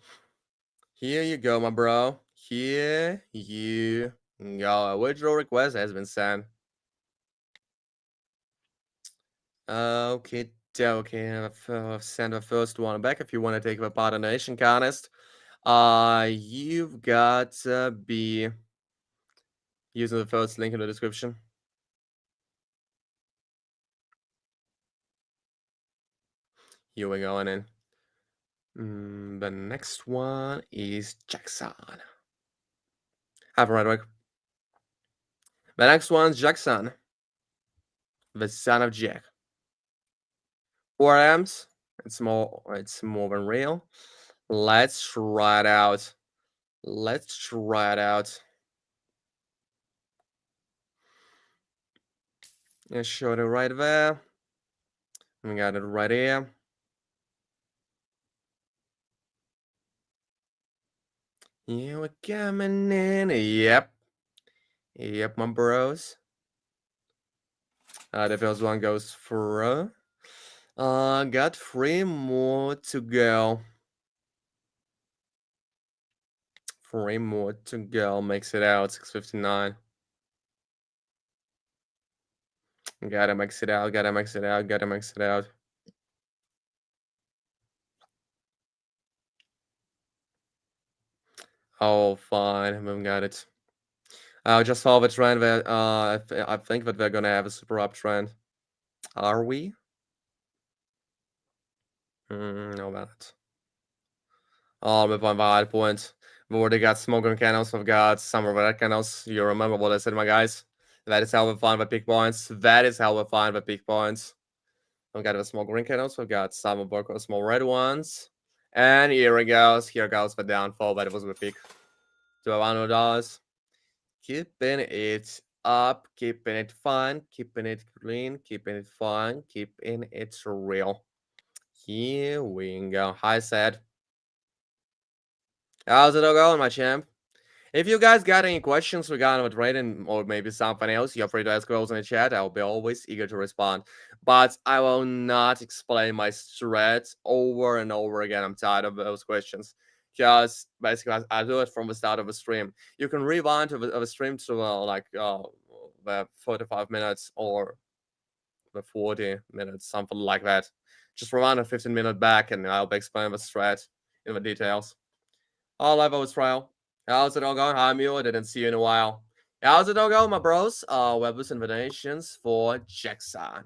Here you go, my bro. Here you go. A withdrawal request has been sent. Okay. I've sent the first one back if you want to take the part in the nation contest. You've got to be using the first link in the description. Here we go, and then the next one is Jackson. Have a right work. The next one's Jackson, the son of Jack. 4 amps. It's more than real. Let's try it out. Let's try it out. I showed it right there. We got it right here. Yeah, we're coming in. Yep. Yep, my bros. The first one goes through. Got 3 more to go. 3 more to go. Makes it out. 6:59. Gotta mix it out. Gotta mix it out. Gotta mix it out. Oh, fine. We got it. Just saw the trend that I think that we're gonna have a super uptrend. Are we? No, about. Oh, with one valid point. We already got smoking candles. We've got some red candles. You remember what I said, my guys? That is how we find the peak points. That is how we find the peak points. We've got the small green candles. We've got some of our small red ones. And here it goes. Here goes the downfall. That it was the peak. To $100. Keeping it up, keeping it fun, keeping it clean, keeping it fun, keeping it real. Here we go. Hi, Sad. How's it all going, my champ? If you guys got any questions regarding what rating or maybe something else, you're free to ask those in the chat. I'll be always eager to respond. But I will not explain my strat over and over again. I'm tired of those questions. Because basically, I do it from the start of the stream. You can rewind to the stream to the 45 minutes or the 40 minutes, something like that. Just rewind a 15-minute back and I'll be explaining the strat in the details. All level was trial. How's it all going? Hi, Mule. I didn't see you in a while. How's it all going, my bros? Web's invitations for Jackson.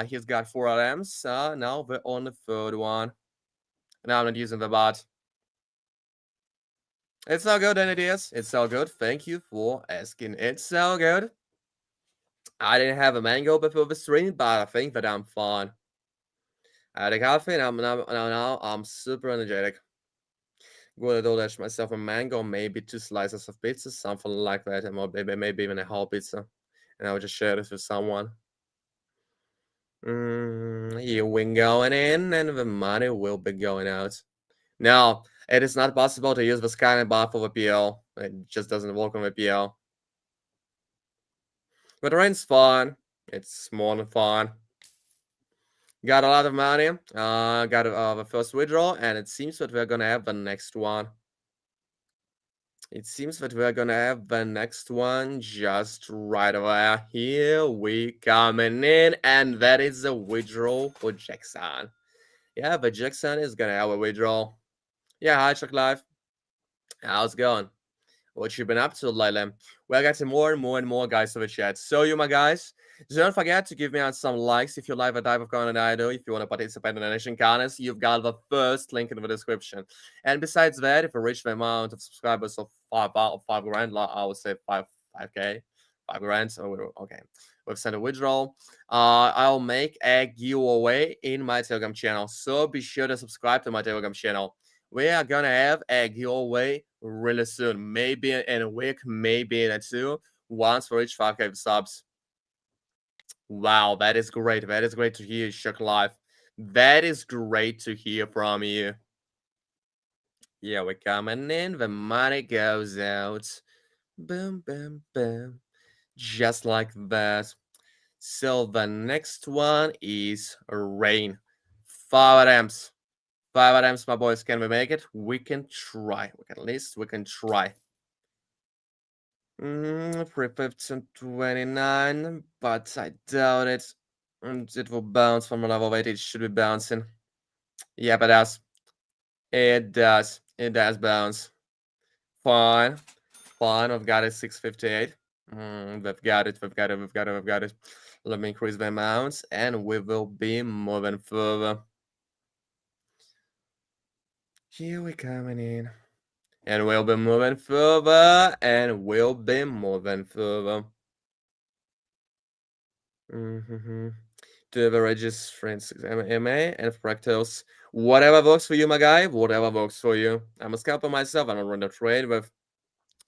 He's got 4 LMs. Now we're on the 3rd one. Now I'm not using the bot. It's so good, and it is. It's so good. Thank you for asking. It's so good. I didn't have a mango before the stream, but I think that I'm fine. I had a coffee, and now I'm super energetic. Gonna dash myself a mango, maybe 2 slices of pizza, something like that, and maybe even a whole pizza. And I'll just share this with someone. Here we're going in, and the money will be going out. Now, it is not possible to use the Skyline bot for the PL. It just doesn't work on the PL. But the rain's fun. It's more than fun. Got a lot of money. Got the first withdrawal, and it seems that we're gonna have the next one. It seems that we're gonna have the next one just right over here. We coming in, and that is a withdrawal for Jackson. Yeah, but Jackson is gonna have a withdrawal. Yeah, hi Chuck Live. How's it going? What you been up to lately? We're getting more and more guys to the chat. So you, my guys, don't forget to give me out some likes if you like the type of content I do. If you want to participate in the Nation Connors, you've got the first link in the description. And besides that, if we reach the amount of subscribers of 5 grand, I would say 5k, 5 grand. So okay, we've sent a withdrawal. I'll make a giveaway in my Telegram channel. So be sure to subscribe to my Telegram channel. We are gonna have a giveaway really soon. Maybe in a week, maybe in 2, once we reach 5k subs. Wow, that is great. That is great to hear, Shook Life. That is great to hear from you. Yeah, we're coming in. The money goes out. Boom, boom, boom. Just like that. So the next one is Rain. 5 amps. 5 amps, my boys. Can we make it? We can try. At least we can try. 329, but I doubt it. And it will bounce from level 8. It should be bouncing. Yep, it does. It does. It does bounce. Fine. Fine. We've got it 658. We've got it. We've got it. We've got it. We've got it. Let me increase the amounts and we will be moving further. Here we coming in. And we'll be moving further. And we'll be moving further. To averages, for instance, MA and fractals. Whatever works for you, my guy. Whatever works for you. I'm a scalper myself. I don't run the trade with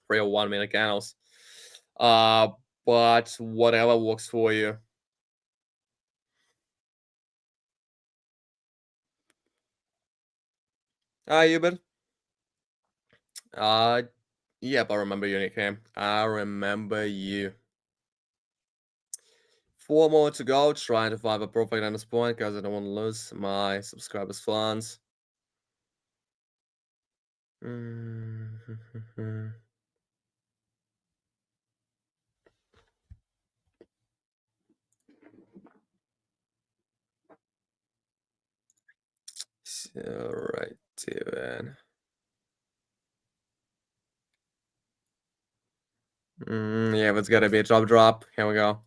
3 or 1 minute candles. But whatever works for you. Hubert. Yep, I remember your nickname. I remember you. 4 more to go. Trying to find a perfect on this point because I don't want to lose my subscribers' funds. So, right then. Yeah, it's gotta be a drop. Here we go.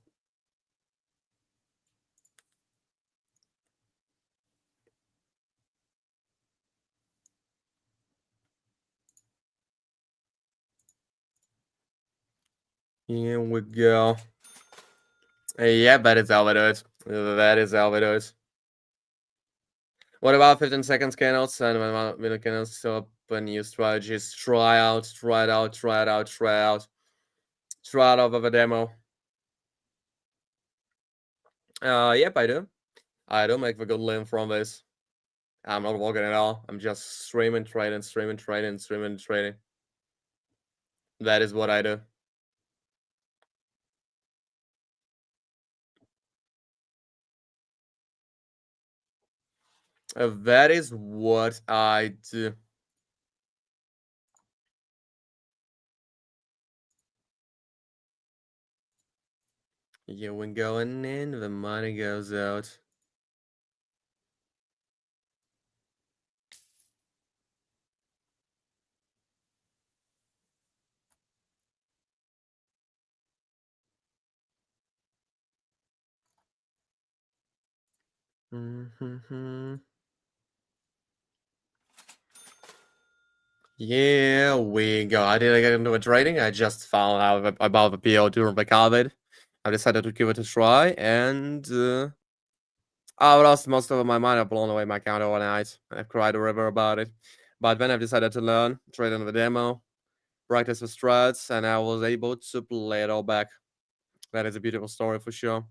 Here we go. Yeah, that is how it is. That is how it is. What about 15 seconds candles and minute candles to open new strategies? Try out of a demo. Yep, I do. I do make a good living from this. I'm not working at all. I'm just streaming, trading. That is what I do. That is what I do. Yeah, when going in, the money goes out. Yeah, we go. I didn't get into a trading. I just found out about the PO during the COVID. I decided to give it a try, and I lost most of my money. I blown away my account overnight. I cried a river about it. But then I decided to learn, trade on the demo, practice with strats, and I was able to play it all back. That is a beautiful story for sure.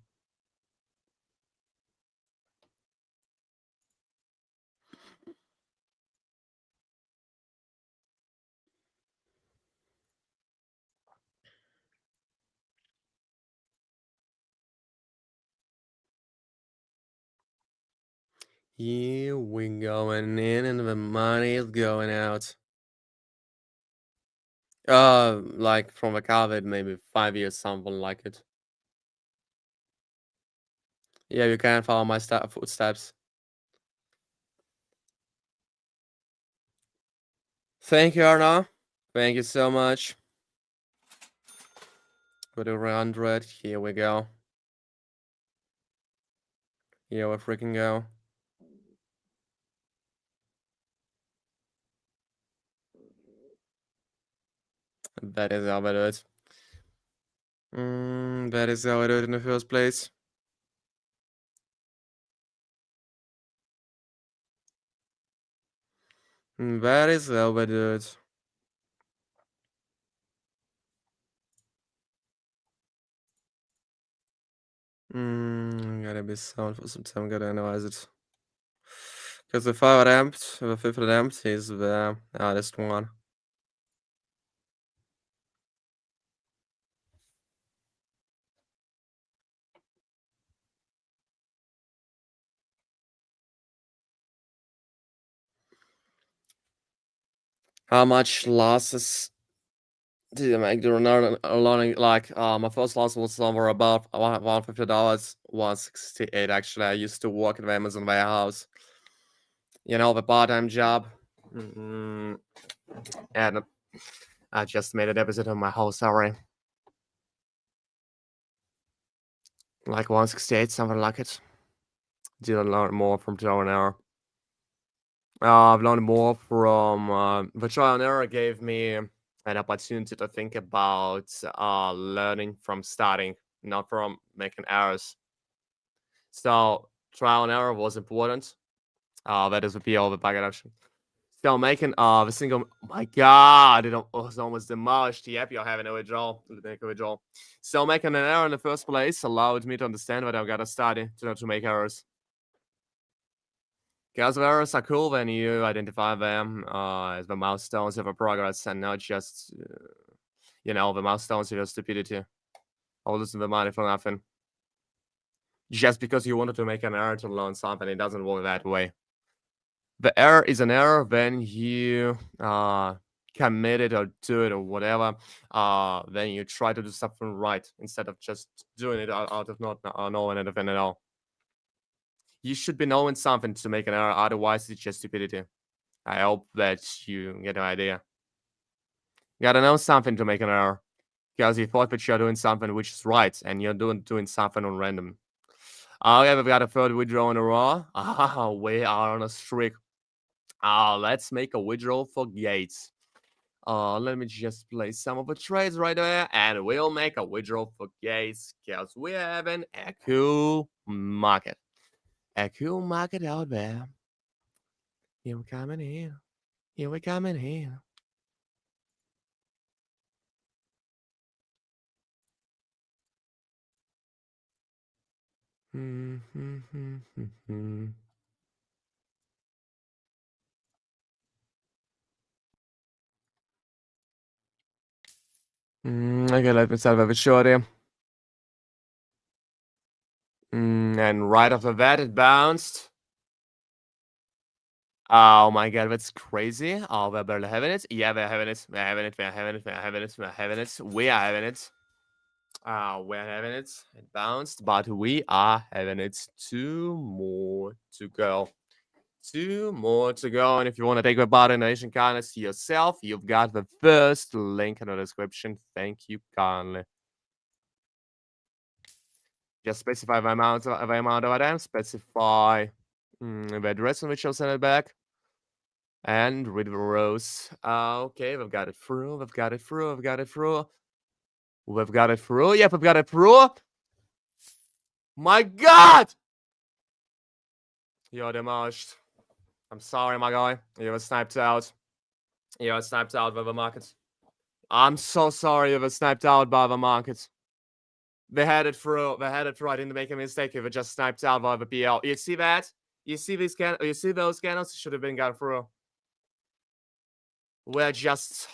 Here we going in, and the money is going out. Like from the COVID, maybe 5 years, something like it. Yeah, you can follow my footsteps. Thank you, Arna. Thank you so much. For the 100. Here we go. Here we freaking go. That is how I do it. That is how I do it in the first place. That is how I do it. Gotta be sound for some time, gotta analyze it. Because the 5 attempt, the 5th attempt is the hardest one. How much losses did you make during learning? Like, my first loss was somewhere about $150, 168 actually. I used to work at the Amazon warehouse. You know, the part-time job Mm, and I just made an episode of my whole story. Like 168, something like it. Didn't learn more from trial and error. I've learned more from the trial and error gave me an opportunity to think about learning from starting, not from making errors. So trial and error was important. That is the PO of the packet action. So making the single, oh my god, it was almost demolished. Yep, you're having a withdrawal. Make a withdrawal. So making an error in the first place allowed me to understand that I've got to study to not to make errors. Because errors are cool when you identify them as the milestones of a progress and not just, the milestones of your stupidity. Or losing the money for nothing. Just because you wanted to make an error to learn something, it doesn't work that way. The error is an error when you commit it or do it or whatever. Then you try to do something right instead of just doing it out of not knowing anything at all. You should be knowing something to make an error, otherwise it's just stupidity. I hope that you get an idea. You gotta know something to make an error. Because you thought that you're doing something which is right, and you're doing something on random. Okay, we've got a third withdrawal in a row. We are on a streak. Let's make a withdrawal for Gates. Let me just place some of the trades right there, and we'll make a withdrawal for Gates because we're having a cool market. A cool market out there. Here we come in here. Here we come in here. Okay, let me start with a shorty. And right off the bat, it bounced. Oh my god, that's crazy. Oh, we're barely having it. Yeah, we're having it. We're having it. We're having it. We're having it. We're having it. We are having it. We're having it. It bounced, but we are having it. Two more to go. Two more to go. And if you want to take a part in the Asian kindness yourself, you've got the first link in the description. Thank you kindly. Just specify the amount of items, specify the address on which you'll send it back, and read the rows. Okay, we've got it through, we've got it through, we've got it through. We've got it through, yep, we've got it through. My god! You're demolished. I'm sorry, my guy. You were sniped out. You were sniped out by the market. I'm so sorry you were sniped out by the market. They had it through. They had it through. I didn't make a mistake. They were just sniped out by the PL. You see that? You see these you see those candles? Should have been got through. We're just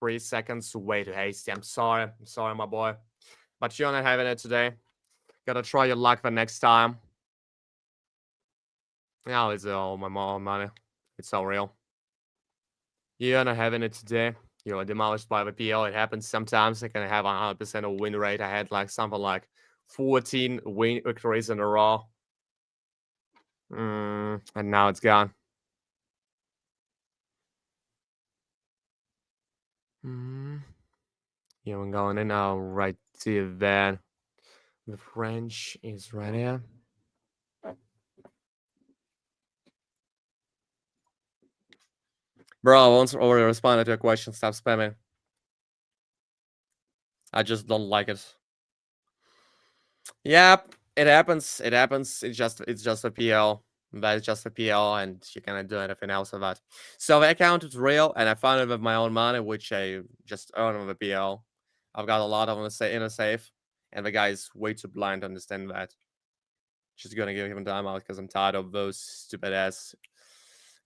3 seconds way too hasty. I'm sorry. I'm sorry, my boy. But you're not having it today. Gotta try your luck the next time. Now it's all my money. It's all real. You're not having it today. You're demolished by the PL. It happens sometimes. I can have 100% of win rate. I had like something like 14 win victories in a row. And now it's gone. Yeah, I'm going in now. Right to that. The French is right here. Bro, I once already responded to a question. Stop spamming. I just don't like it. Yep, it happens. It happens. It's just a PL. That is just a PL, and you cannot do anything else with that. So the account is real, and I found it with my own money, which I just earned with the PL. I've got a lot of them in a safe, and the guy is way too blind to understand that. Just gonna give him a timeout because I'm tired of those stupid ass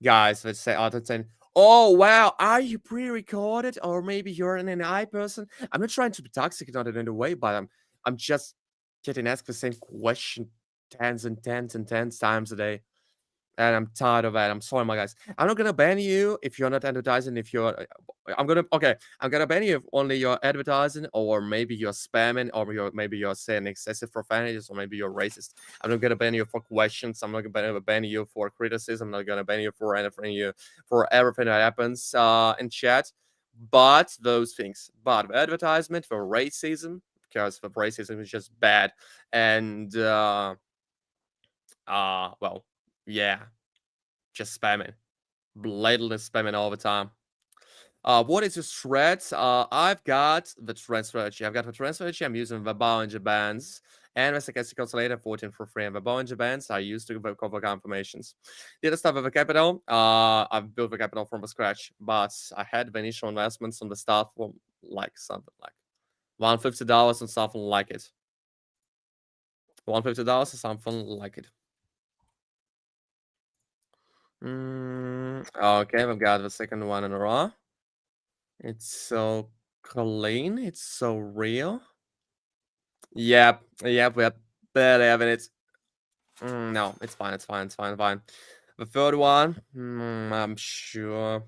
guys that say auto 10. Oh wow, are you pre-recorded, or maybe you're an AI person? I'm not trying to be toxic, not in any way, but I'm just getting asked the same question tens and tens and tens times a day. and I'm tired of it. I'm sorry, my guys. I'm not gonna ban you if you're not advertising. If you're, I'm gonna okay. I'm gonna ban you if only you're advertising, or maybe you're spamming, or maybe you're saying excessive profanities, or maybe you're racist. I'm not gonna ban you for questions. I'm not gonna ban you for criticism. I'm not gonna ban you for anything for everything that happens in chat. But those things, but advertisement for racism, because the racism is just bad, and well, yeah, just spamming, blatantly spamming all the time. What is your threat? I've got the trend strategy. I've got the trend strategy. I'm using the Bollinger Bands and the stochastic oscillator 14 for free. And the Bollinger Bands I used to cover confirmations. The other stuff with the capital, I've built the capital from the scratch, but I had the initial investments on the stuff from like something like $150 and something like it. $150 or something like it. Okay, we've got the second one in a row. It's so clean. It's so real. Yep, we're barely having it. No, it's fine, it's fine, it's fine, fine. The third one, I'm sure.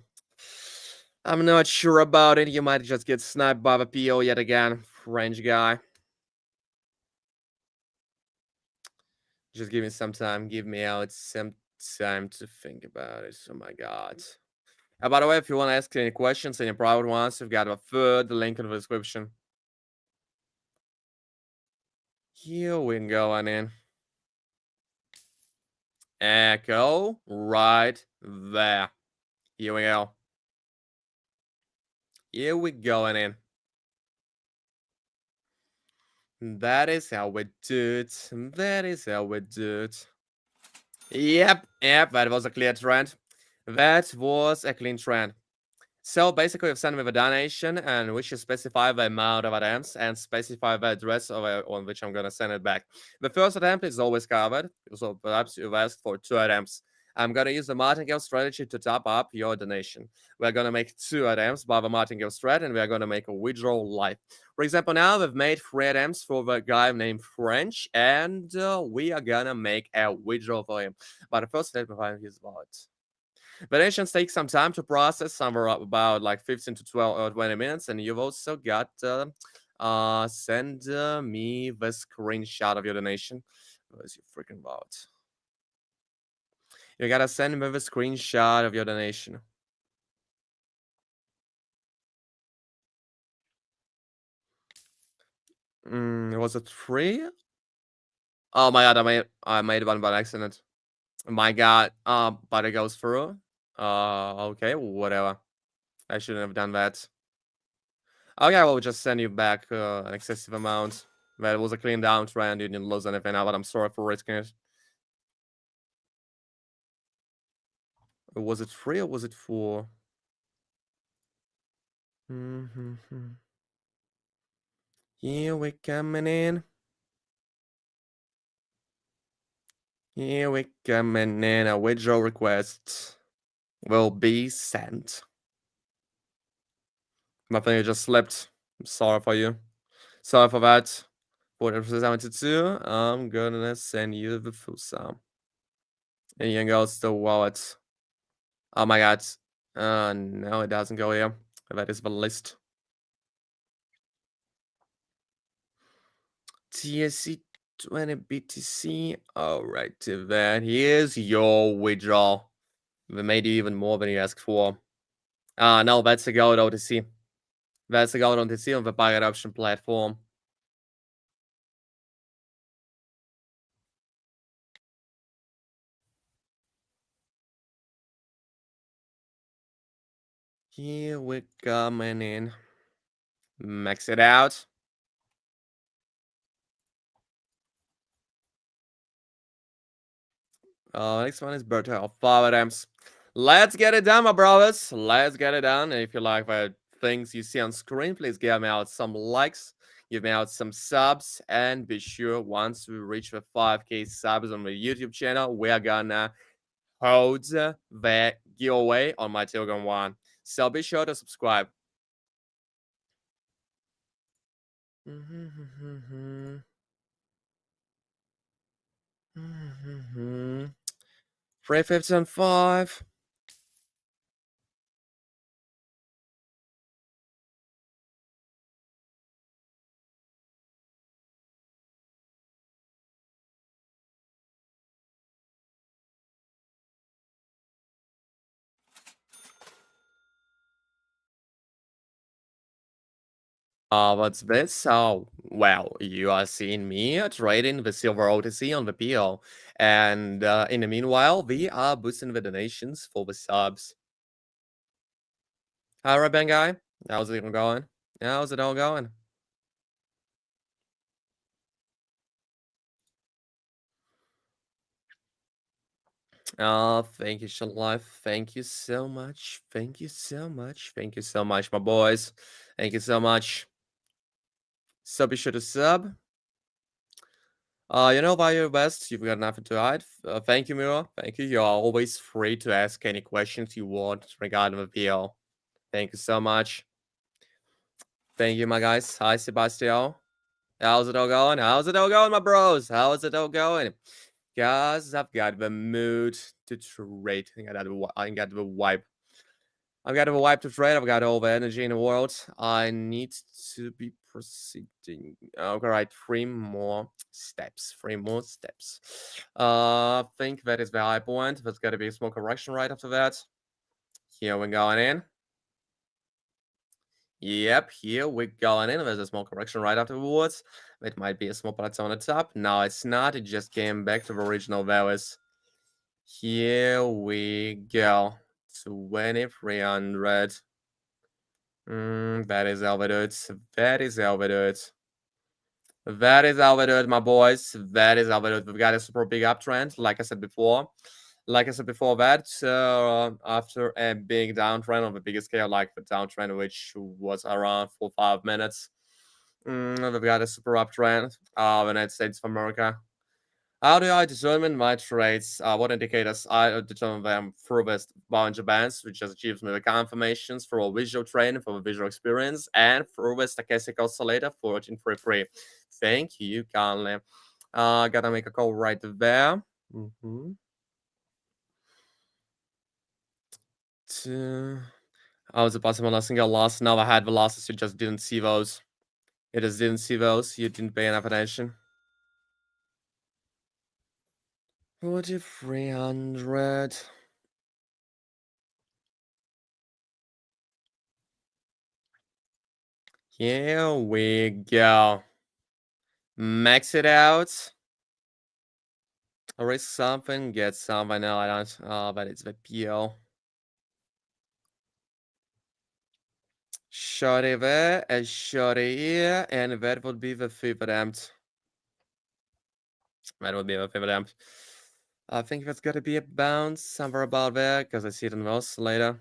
I'm not sure about it. You might just get sniped by the PO yet again. French guy. Just give me some time. Give me out some time to think about it. Oh my god. By the way, if you want to ask any questions, any private ones, we've got a third link in the description. Here we go, on in. Echo right there. Here we go. Here we go, and in. That is how we do it. That is how we do it. Yep, that was a clear trend. That was a clean trend. So basically, we've sent me the donation, and we should specify the amount of attempts and specify the address on which I'm gonna send it back. The first attempt is always covered, so perhaps you've asked for 2 attempts. I'm gonna use the martingale strategy to top up your donation. We're gonna make 2 attempts by the martingale strat, and we're gonna make a withdrawal live. For example, now we've made 3 attempts for the guy named French, and we are gonna make a withdrawal for him. But the first step behind his wallet. Variations take some time to process, somewhere about like 15 to 12 or 20 minutes, and you've also got send me the screenshot of your donation. Where's your freaking wallet? You gotta send me the screenshot of your donation. Was it 3? Oh my god, I made one by accident. My god, but it goes through. Okay, whatever. I shouldn't have done that. Okay, we'll just send you back an excessive amount. That was a clean downtrend. You didn't lose anything, but I'm sorry for risking it. Was it 3 or was it 4? Here we coming in. Here we coming in. A withdrawal request will be sent. My finger just slipped. I'm sorry for you. Sorry for that. 4072. I'm gonna send you the full sum. And here goes the wallet. Oh my god. No, it doesn't go here. That is the list. TSC 20 BTC. Alright, that here's your withdrawal. We made you even more than you asked for. No, that's the gold OTC. That's the gold OTC on the Pirate Option platform. Here we coming in. Max it out. Next one is Bertel. 5 attempts. Let's get it done, my brothers. Let's get it done. And if you like the things you see on screen, please give me out some likes, give me out some subs, and be sure once we reach the 5K subs on the YouTube channel, we're gonna hold the giveaway on my Telegram one. So be sure to subscribe. 350 and 5. What's this? Oh, well, you are seeing me trading the silver OTC on the PO. And in the meanwhile, we are boosting the donations for the subs. Hi, Red Band guy. How's it all going? How's it all going? Thank you, Shallife. Thank you so much. Thank you so much. Thank you so much, my boys. Thank you so much. So be sure to sub. You know, by your best, you've got nothing to hide. Thank you, Mira. Thank you. You're always free to ask any questions you want regarding the PL. Thank you so much. Thank you, my guys. Hi, Sebastian. How's it all going? How's it all going, my bros? How's it all going? Guys, I've got the mood to trade. I got the wipe. I've got the wipe to trade. I've got all the energy in the world. I need to be proceeding. Okay, right. 3 more steps. 3 more steps. I think that is the high point. There's got to be a small correction right after that. Here we're going in. Yep, here we're going in. There's a small correction right afterwards. It might be a small plateau on the top. No, it's not. It just came back to the original values. Here we go. 2300. That is how we do it. That is how we do it. That is how we do it, my boys. That is how we do it. We've got a super big uptrend, like I said before. Like I said before that, after a big downtrend on the biggest scale, like the downtrend, which was around 4-5 minutes, we've got a super uptrend. The United States of America. How do I determine my trades? What indicators? I determine them through this bunch of bands, which just gives me the confirmations for a visual training, for a visual experience, and through the stochastic oscillator 1433. Thank you, kindly. Gotta make a call right there. I was about to single loss. Now I had the losses. You just didn't see those. You just didn't see those. You didn't pay enough attention. 4300. Here we go. Max it out. Risk something, get something. No, I don't. But it's the PO. Shorty there, a shorty here, and that would be the fifth attempt. That would be the fifth attempt. I think that's gotta be a bounce somewhere about there, because I see it in most later.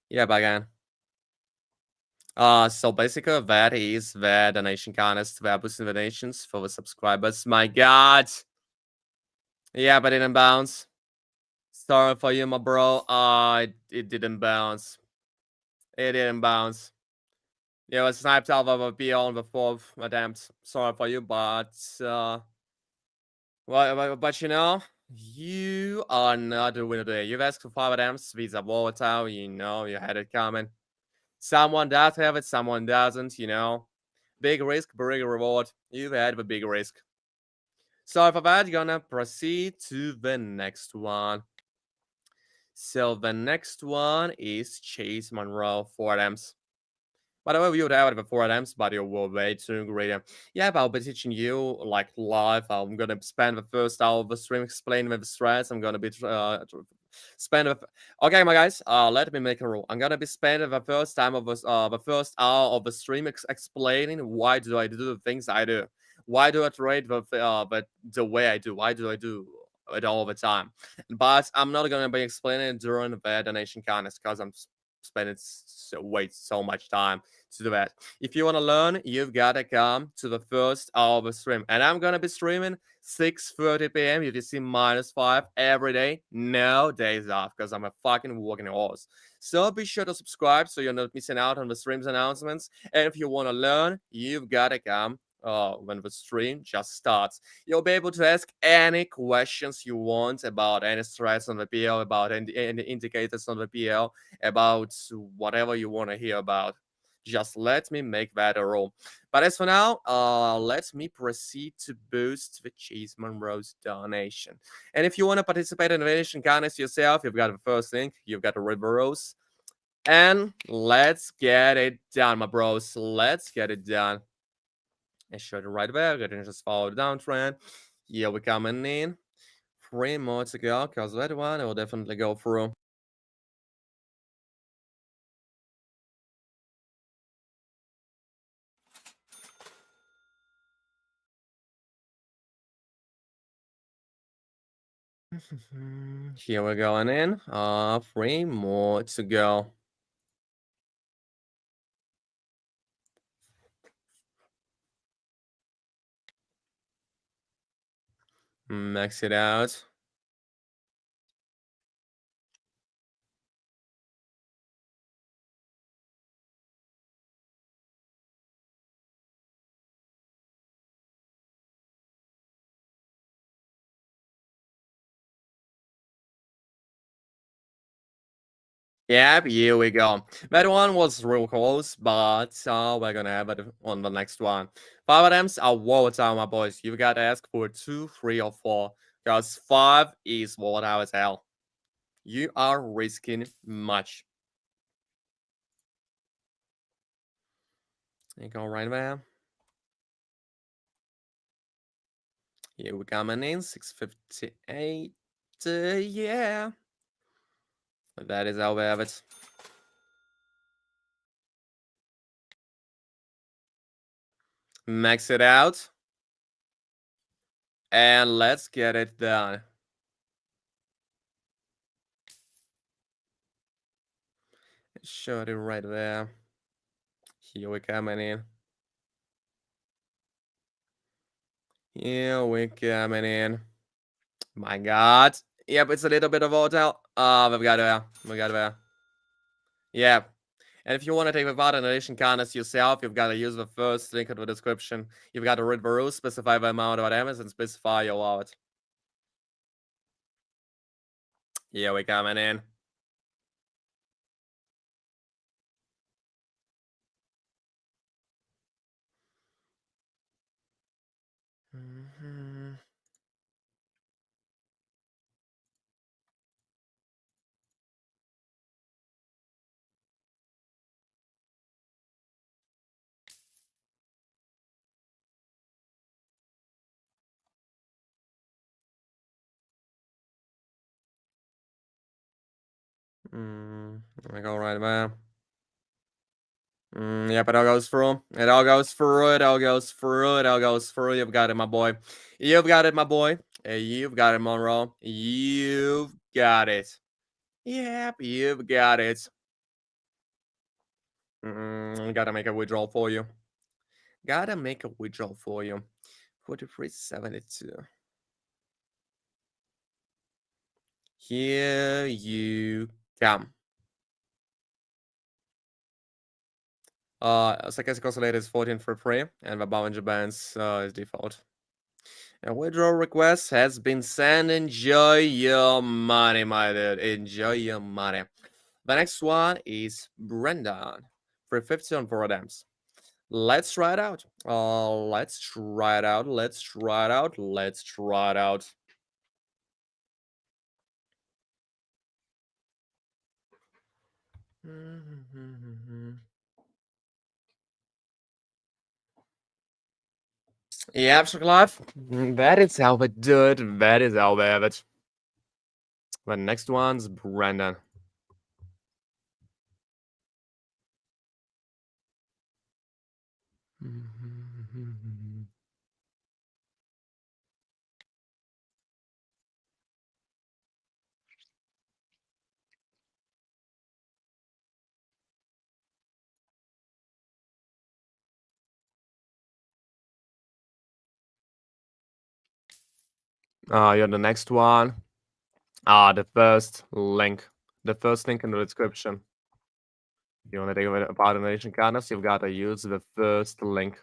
Yeah, back again. So basically that is the donation contest, the boosting donations for the subscribers. My god. Yeah, but it didn't bounce. Sorry for you, my bro. It didn't bounce. It didn't bounce. Yeah, I sniped out of a PL on the 4th attempt. Sorry for you, but but you know, you are not the winner today. You've asked for 5 attempts. These are volatile. You know, you had it coming. Someone does have it, someone doesn't. You know, big risk, big reward. You've had the big risk. So for that, you're gonna proceed to the next one. So the next one is Chase Monroe 4 attempts. By the way, we would have it before attempts, but you were way too great. Yeah, but I'll be teaching you like live. I'm gonna spend the first hour of the stream explaining the strats. I'm gonna be okay, my guys. Let me make a rule. I'm gonna be spending the first time of the first hour of the stream explaining why do I do the things I do. Why do I trade but the way I do? Why do I do it all the time? But I'm not gonna be explaining it during the donation contest because I'm spending so much time to do that. If you want to learn, you've got to come to the first hour of the stream. And I'm going to be streaming 6:30 p.m. UTC -5 every day. No days off because I'm a fucking working horse. So be sure to subscribe so you're not missing out on the stream's announcements. And if you want to learn, you've got to come when the stream just starts. You'll be able to ask any questions you want about any stress on the PL, about any indicators on the PL, about whatever you want to hear about. Just let me make that a rule. But as for now, let me proceed to boost the Cheese Monroe's donation. And if you want to participate in the donation contest yourself, you've got the first link, you've got the River Rose. And let's get it done, my bros. Let's get it done. I showed it right there. Gonna just follow the downtrend. Yeah, we're coming in. 3 more to go, because that one will definitely go through. Here we're going in. 3 more to go. Max it out. Yep, here we go. That one was real close, but we're gonna have it on the next one. 5 attempts are volatile, my boys. You gotta ask for 2, 3, or 4. Because 5 is volatile as hell. You are risking much. You go right there. Here we coming in, 658. Yeah. That is how we have it. Max it out. And let's get it done. Showed it right there. Here we coming in. Here we coming in. My God. Yep, it's a little bit of volatile. We've got it. We got it. Yeah. And if you want to take the VOD and addition contest yourself, you've got to use the first link in the description. You've got to read the rules, specify the amount of items, and specify your wallet. Here we coming in. I go right there. Yep, it all goes through. It all goes through. It all goes through. It all goes through. You've got it, my boy. You've got it, my boy. You've got it, Monroe. You've got it. Yep, you've got it. Gotta make a withdrawal for you. Gotta make a withdrawal for you. 43.72. Here you come. Sarcastic oscillator is 14 for free, and the Bollinger Bands is default. A withdrawal request has been sent. Enjoy your money, my dude. Enjoy your money. The next one is Brendan for 50 on 4 attempts. Let's try it out. Let's try it out. Let's try it out. Let's try it out. Yeah, Abstract Life. That is how we do it. That is how we have it. The next one's Brendan. You're the next one. The first link. The first link in the description. If you want to take a part in the nation contest, you've got to use the first link.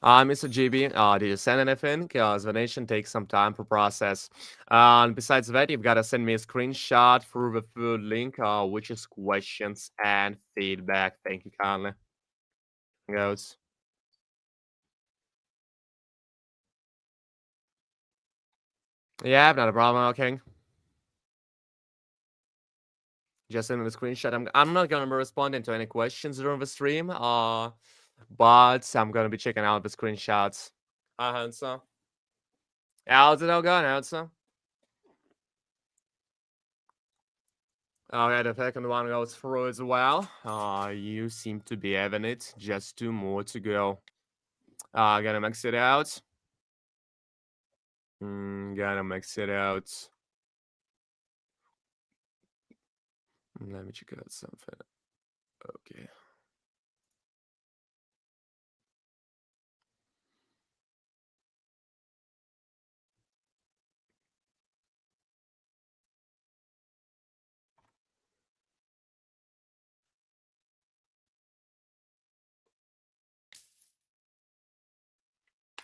Mr. GB, did you send anything? Because the nation takes some time to process. And besides that, you've got to send me a screenshot through the third link, which is questions and feedback. Thank you kindly. Goes. Yeah, not a problem, okay. Just send me the screenshot. I'm not gonna be responding to any questions during the stream, but I'm gonna be checking out the screenshots. Hansa. How's it all going, Hansa? Okay, the second one goes through as well. You seem to be having it. Just two more to go. Gonna mix it out. Gotta mix it out. Let me check out something. Okay.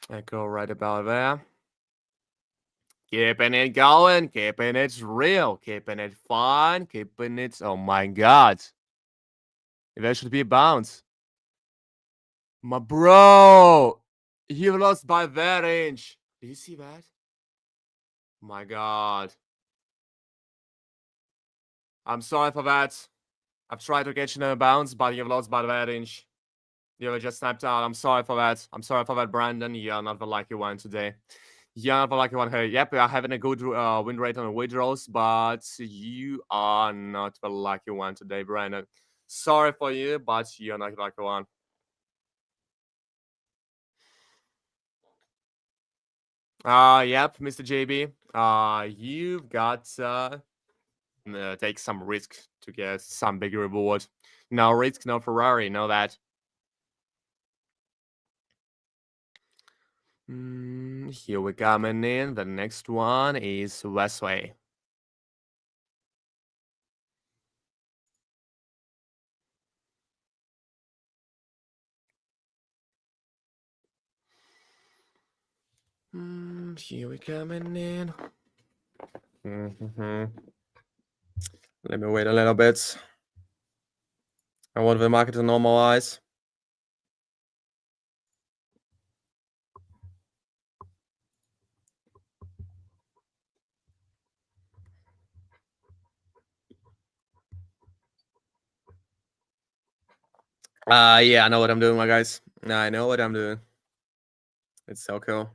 I go right about there. Keeping it going, keeping it real, keeping it fun, keeping it. Oh my god. There should be a bounce. My bro! He lost by that inch. Did you see that? My god. I'm sorry for that. I've tried to get you in a bounce, but you've lost by that inch. You were just sniped out. I'm sorry for that. I'm sorry for that, Brandon. You're not the lucky one today. You're not the lucky one here. Yep, we are having a good win rate on the withdrawals, but you are not the lucky one today, Brandon. Sorry for you, but you're not the lucky one. Yep, Mr. JB. You've got take some risk to get some big reward. No risk, no Ferrari. Know that. Here we coming in. The next one is Westway. Here we coming in. Let me wait a little bit. I want the market to normalize. Yeah, I know what I'm doing, my guys. I know what I'm doing. It's so cool.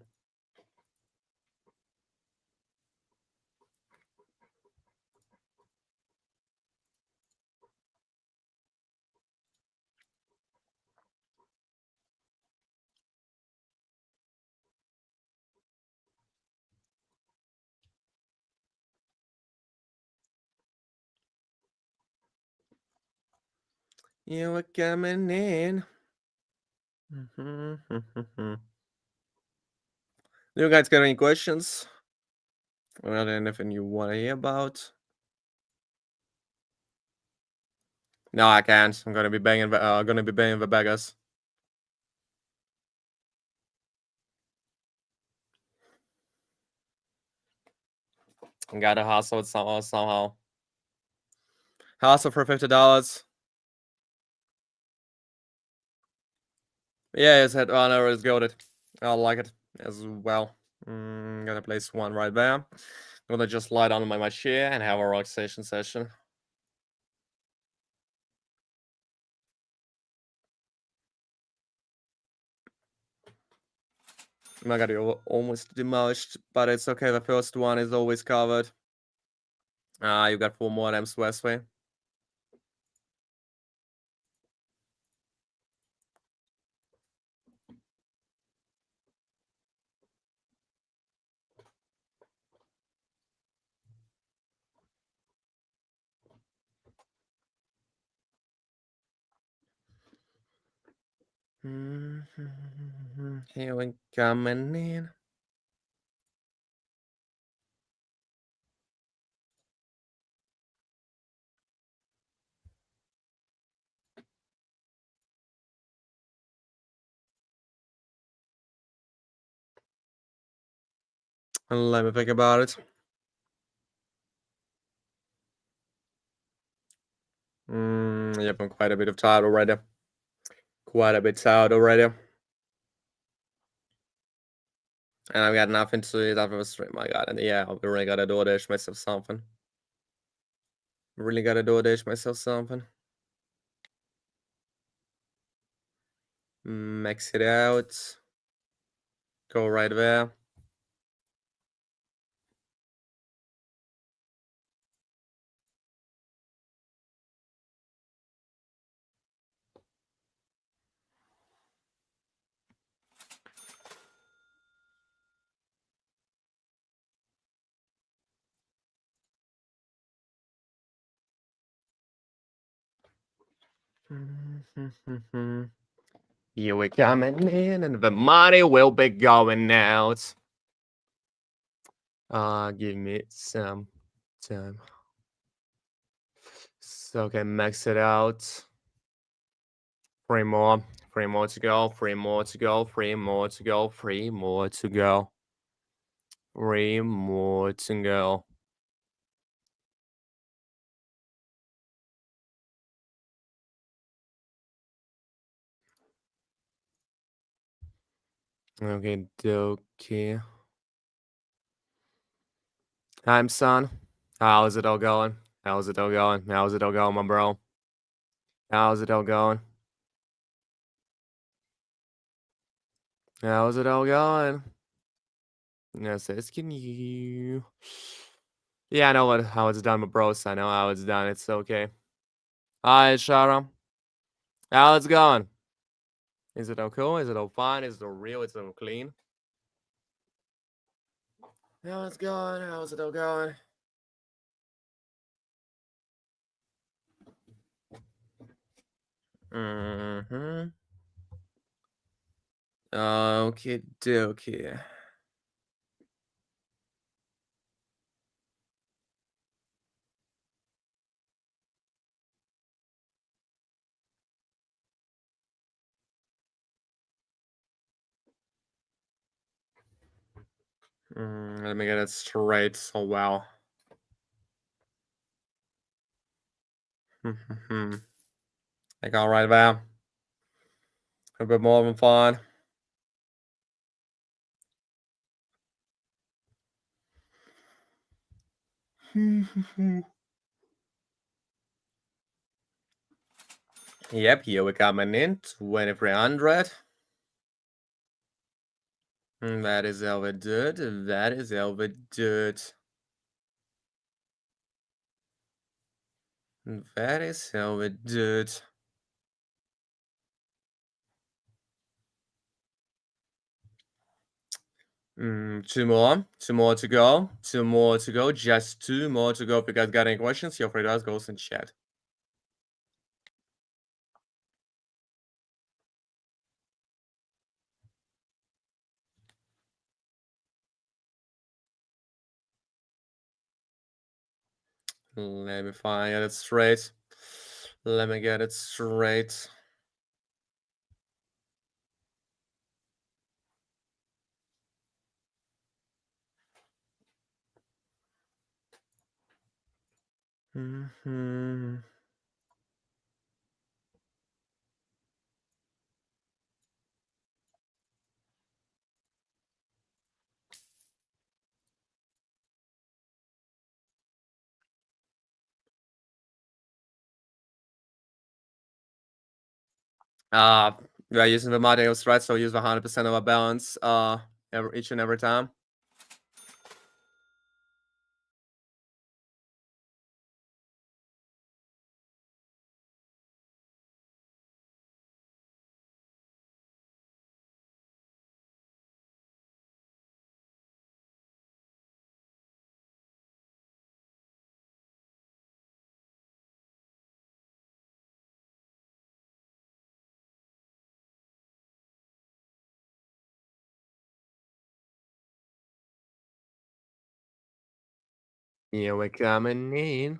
You were coming in. Do you guys got any questions? Or anything you want to hear about? No, I can't. I'm gonna be banging. Gonna be banging the beggars. Gotta hustle it somehow. Hustle for $50. Yeah, his head honor is goaded. I like it as well. Gonna place one right there. Gonna just lie down on my chair and have a relaxation session. I got you almost demolished, but it's okay. The first one is always covered. You got 4 more M's Westway. Here we coming in. Let me think about it. Yep, I'm quite a bit of tired already. Quite a bit tired already. And I've got nothing to eat after the stream. My God, and yeah, I really gotta do dish myself something. Really gotta do dish myself something. Max it out. Go right there. Here we coming in, and the money will be going out. Give me some time. So okay, max it out. Three more to go. Three more to go. Three more to go. Three more to go. 3 more to go. Okay, dokie. Time, son. How's it all going? How's it all going? How's it all going, my bro? How's it all going? How's it all going? Yes, asking you. Yeah, I know how it's done, my bros. I know how it's done. It's okay. Hi, Shara. How's it going? Is it all cool? Is it all fine? Is it all real? Is it all clean? How's it going? How's it all going? Mm-hmm. Okay, dokie. Let me get it straight. So well. Like all right, there. A bit more than fun. Yep, here we coming in 2300. That is how we do it. That is how we do it. That is how we do it. Two more to go. Two more to go. Just two more to go. If you guys got any questions, feel free to ask. Go in chat. Let me find it straight. Let me get it straight. We are using the modules, right? So use 100% of our balance each and every time. Here we coming in.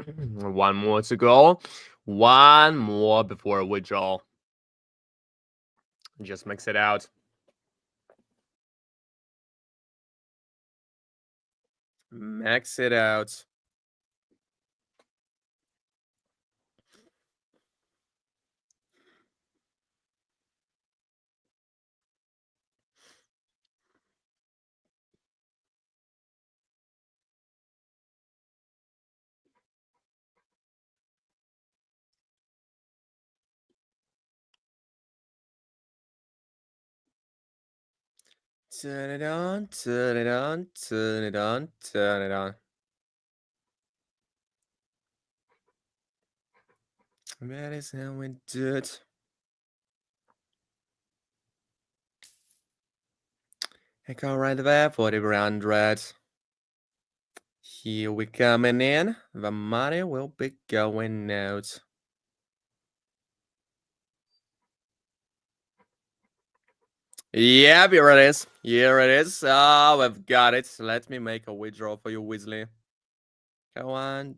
One more to go. One more before withdrawal. Just mix it out. Mix it out. Turn it on, turn it on, turn it on, turn it on. That is how we do it. I go right there for the ground red. Here we coming in. The money will be going out. Yep, here it is. Here it is. Oh, we've got it. Let me make a withdrawal for you, Weasley. Go on.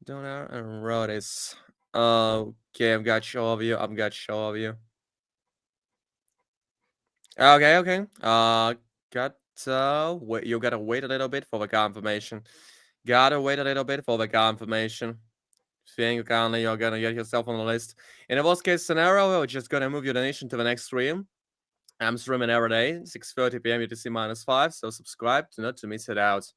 Donor and Rodis. Okay, I've got show of you. I've got show of you. Okay, okay. Wait, you gotta wait a little bit for the confirmation. Gotta wait a little bit for the confirmation. Think kindly you're gonna get yourself on the list. In the worst case scenario, we're just gonna move your donation to the next stream. I'm streaming every day, 6:30 p.m. UTC -5, so subscribe to not to miss it out.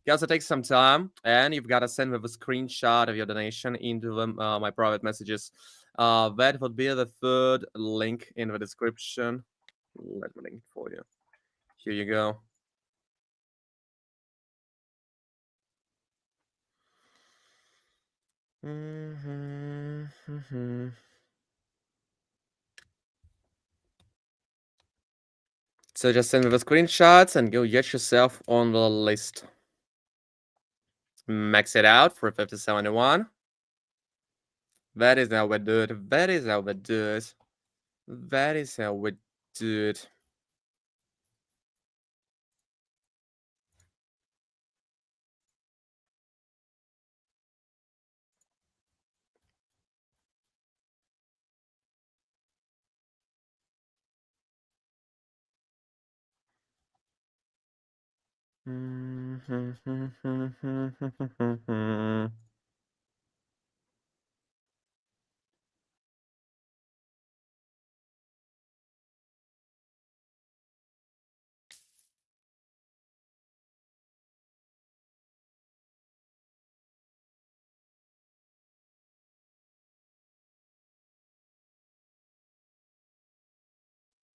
It also takes some time, and you've got to send me a screenshot of your donation into my private messages. That would be the third link in the description. Let me link it for you. Here you go. So just send me the screenshots and go get yourself on the list. Max it out for 5071. That is how we do it. That is how we do it. That is how we do it.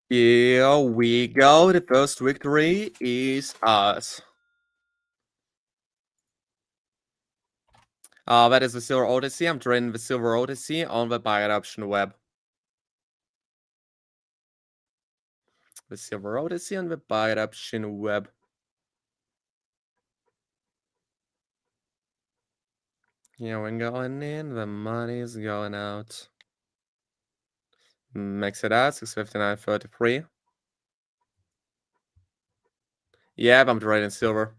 Here we go. The first victory is us. That is the Silver Odyssey. I'm training the Silver Odyssey on the buy option web. The Silver Odyssey on the buy option web. Yeah, we're going in. The money is going out. Max it out. 659.33. Yep, I'm trading silver.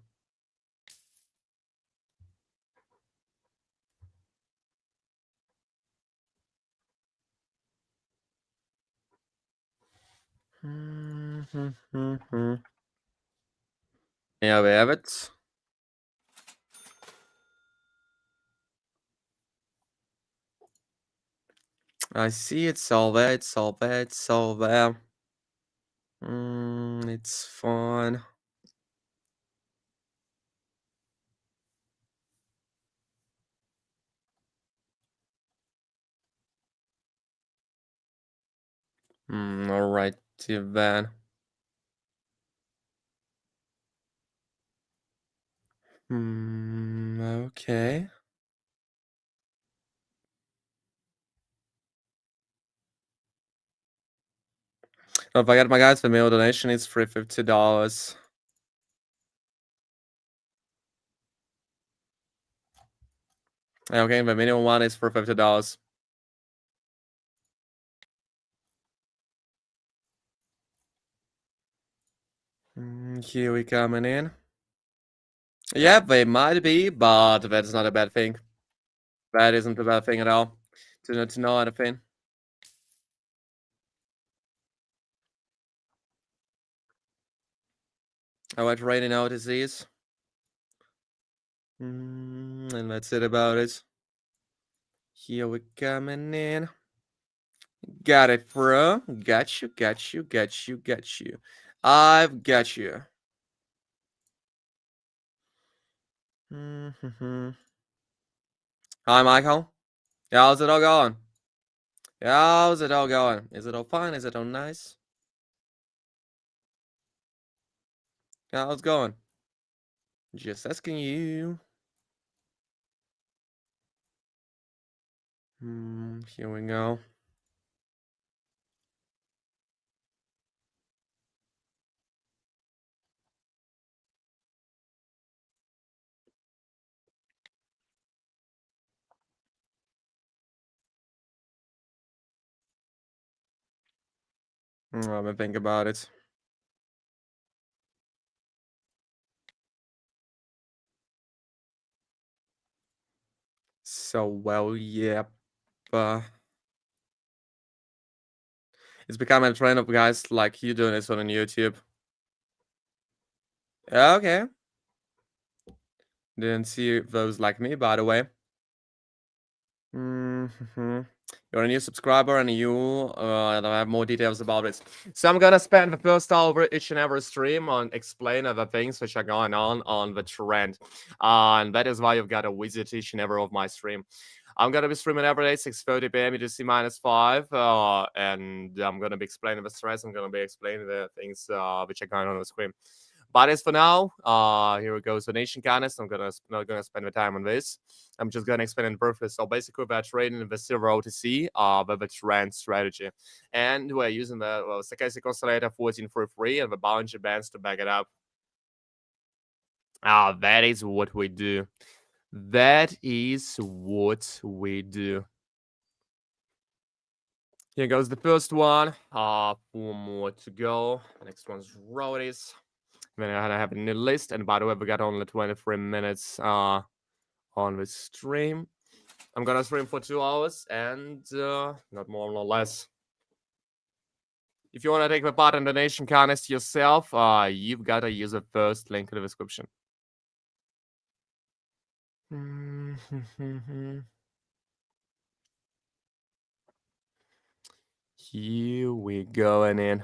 Yeah, we have it. I see it's all there, it's all there, it's all there. It's fun. Alright, then. Okay. Don't forget, my guys, the minimum donation is for $50. Okay, the minimum one is for $50. Here we coming in. Yeah, they might be, but that's not a bad thing. That isn't a bad thing at all. To know anything. Avoid raining out disease. And that's it about it. Here we coming in. Got it, bro. Got you, got you, got you, got you. I've got you. Hi, Michael. How's it all going? How's it all going? Is it all fine? Is it all nice? How's it going? Just asking you. Here we go. Let me think about it. So, well, yeah. It's become a trend of guys like you doing this on YouTube. Okay. Didn't see those like me, by the way. You're a new subscriber and I have more details about it. So I'm gonna spend the first hour each and every stream on explaining the things which are going on the trend. And that is why you've got to visit each and every of my stream. I'm gonna be streaming every day, 6:30 p.m. UTC -5, and I'm gonna be explaining the stress. I'm gonna be explaining the things which are going on the screen. But as for now, here it goes. Donation kindness. I'm not gonna spend the time on this. I'm just gonna explain it briefly. So basically, we're trading the silver OTC, with the trend strategy, and we're using the stochastic oscillator 1433 and the Bollinger Bands to back it up. That is what we do. That is what we do. Here goes the first one. 4 more to go. The next one's roadies. Then I have a new list, and by the way, we got only 23 minutes on the stream. I'm gonna stream for 2 hours, and not more nor less. If you want to take the part in the donation contest yourself, you've got to use the first link in the description. Here we going in.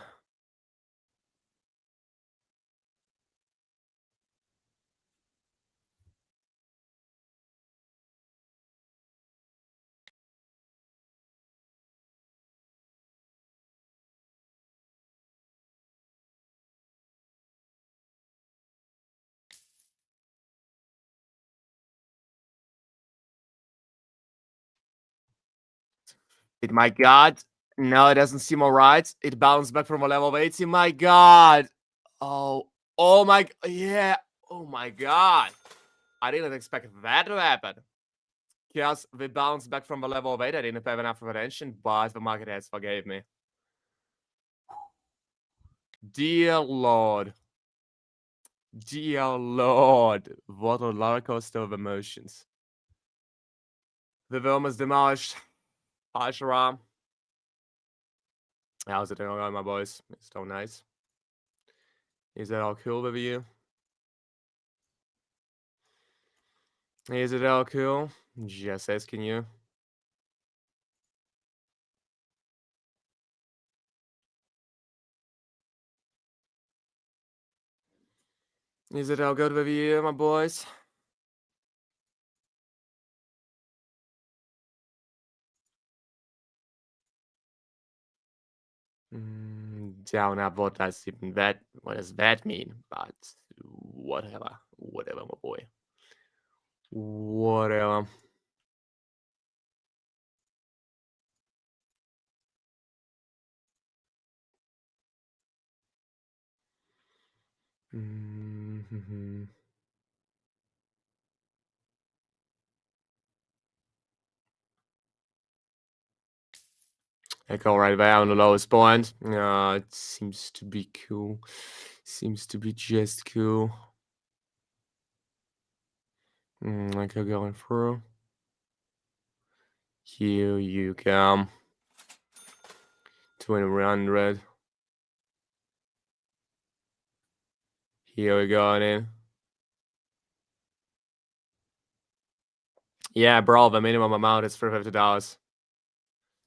My God. No, it doesn't seem all right. It bounced back from a level of 80. My God. Oh my, yeah. Oh my God. I didn't expect that to happen. Because we bounced back from the level of 8. I didn't have enough attention, but the market has forgave me. Dear Lord. Dear Lord. What a roller coaster of emotions. The worm is demolished. Ashram. How's it going, my boys? It's so nice. Is that all cool with you? Is it all cool? Just asking you. Is it all good with you, my boys? Down up, what does that mean? But whatever, my boy. Whatever. Echo right there on the lowest point. It seems to be cool. Seems to be just cool. Echo going through. Here you come. 2100. Here we go in. Yeah, bro, the minimum amount is $350.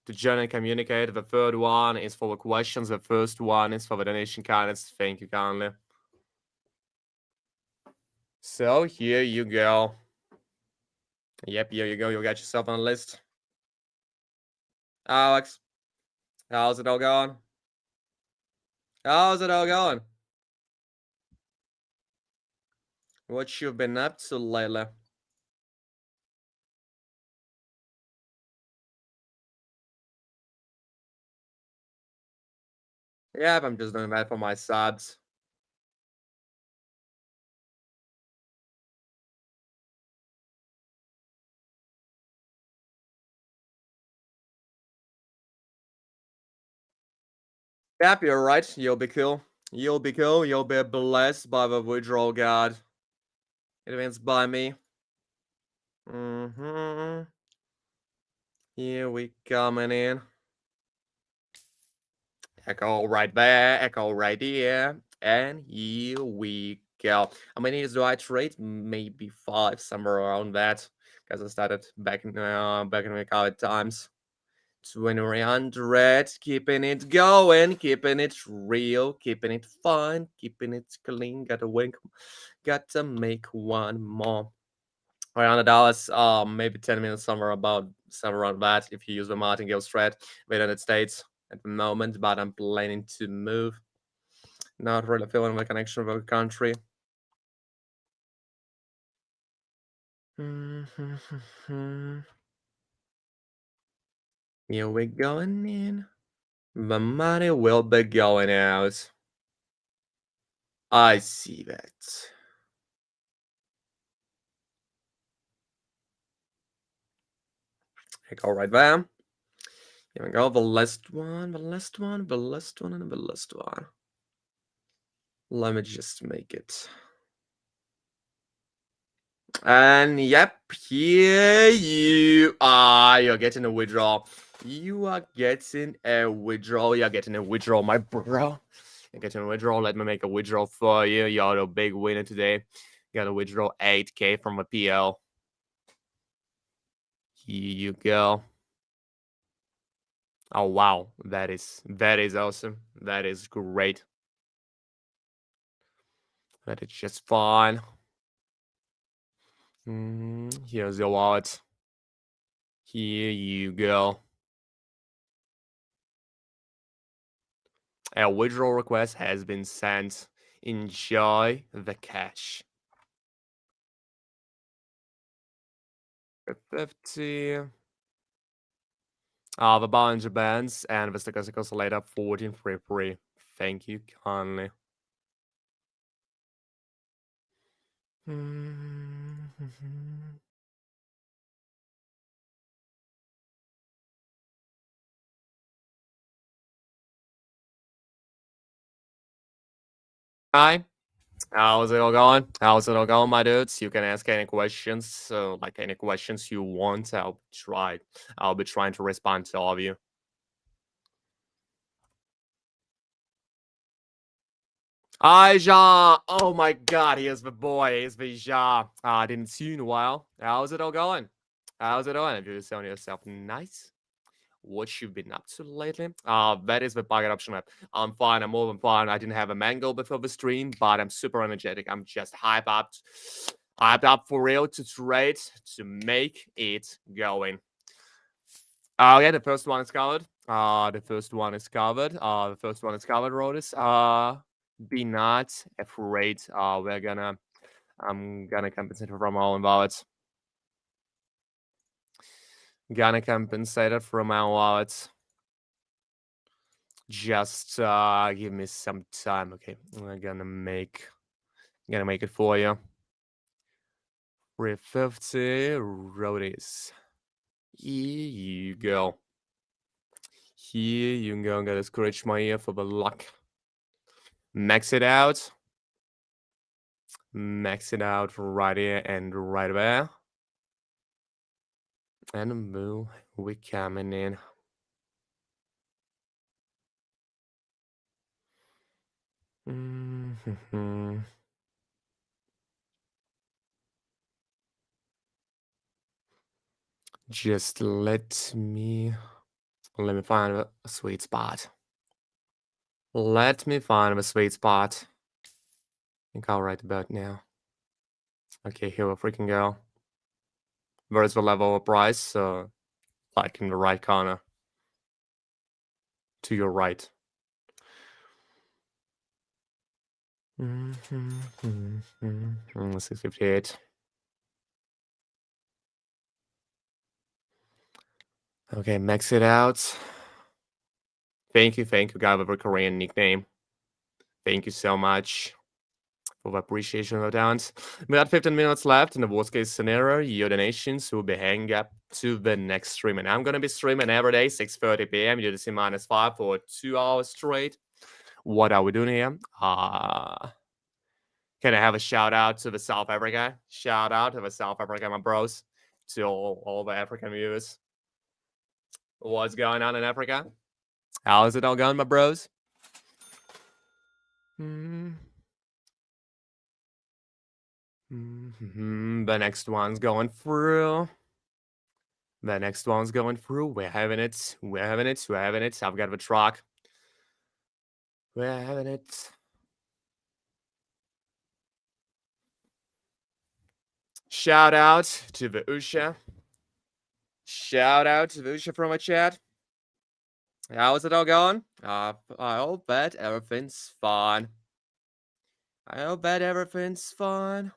To join and communicate. The third one is for the questions. The first one is for the donation kindness. Thank you kindly. So here you go. Yep, here you go. You got yourself on the list. Alex, how's it all going? How's it all going? What you've been up to lately? Yep, I'm just doing that for my subs. Yep, you're right. You'll be cool. You'll be cool. You'll be blessed by the withdrawal god. It means by me. Here we coming in. Echo right there. Echo right here. And here we go. How many is the right rate? Maybe 5, somewhere around that. Because I started back in the college times. 2300, keeping it going, keeping it real, keeping it fun, keeping it clean. Gotta wink, gotta make one more. $100, maybe 10 minutes, somewhere around that. If you use the martingale strat, the United States at the moment, but I'm planning to move. Not really feeling the connection with the country. Here we going in. The money will be going out. I see that. I go right there. Here we go. The last one, the last one, the last one, and the last one. Let me just make it. And yep, here you are. You're getting a withdrawal. You are getting a withdrawal. You're getting a withdrawal, my bro. You're getting a withdrawal. Let me make a withdrawal for you. You're the big winner today. You got to withdraw 8K from a PL. Here you go. Oh wow, that is awesome. That is great. That is just fine. Here's your wallet. Here you go. A withdrawal request has been sent. Enjoy the cash. 50. The Bollinger Bands and the Statistical later 14 free. Thank you kindly. Hi. How's it all going? How's it all going, my dudes? You can ask any questions. So, like any questions you want, I'll be trying to respond to all of you. Hi, Ja. Oh my God, here's the boy. Here's the Ja. I didn't see you in a while. How's it all going? How's it going? If you're selling yourself nice, what you've been up to lately? That is the pocket option map. I'm fine. I'm more than fine. I didn't have a mango before the stream, but I'm super energetic. I'm just hyped up for real to trade to make it going. Yeah, the first one is covered. The first one is covered. Rodis. Be not afraid. I'm gonna compensate from all wallets. Gonna compensate it from our wallets. Just give me some time. Okay, I'm gonna make it for you. 350 Rodis. Here you go. Here you go. I'm gonna scratch my ear for the luck. Max it out. Max it out right here and right there. And moo, we coming in. Just let me find a sweet spot. Let me find a sweet spot. I think I'll write about now. Okay, here we freaking go. Where's the level of price? Like in the right corner. To your right. Mm, 658. Okay, max it out. Thank you, guy with a Korean nickname. Thank you so much for the appreciation of that. We got 15 minutes left in the worst case scenario. Your donations will be hanging up to the next stream. And I'm going to be streaming every day, 6:30 p.m. UTC -5 for 2 hours straight. What are we doing here? Can I have a shout out to the South Africa? Shout out to the South Africa, my bros. To all the African viewers. What's going on in Africa? How is it all going, my bros? The next one's going through. The next one's going through. We're having it. We're having it. We're having it. I've got the truck. We're having it. Shout out to the Usha. Shout out to the Usha from my chat. How's it all going? I hope that everything's fine. I hope that everything's fine.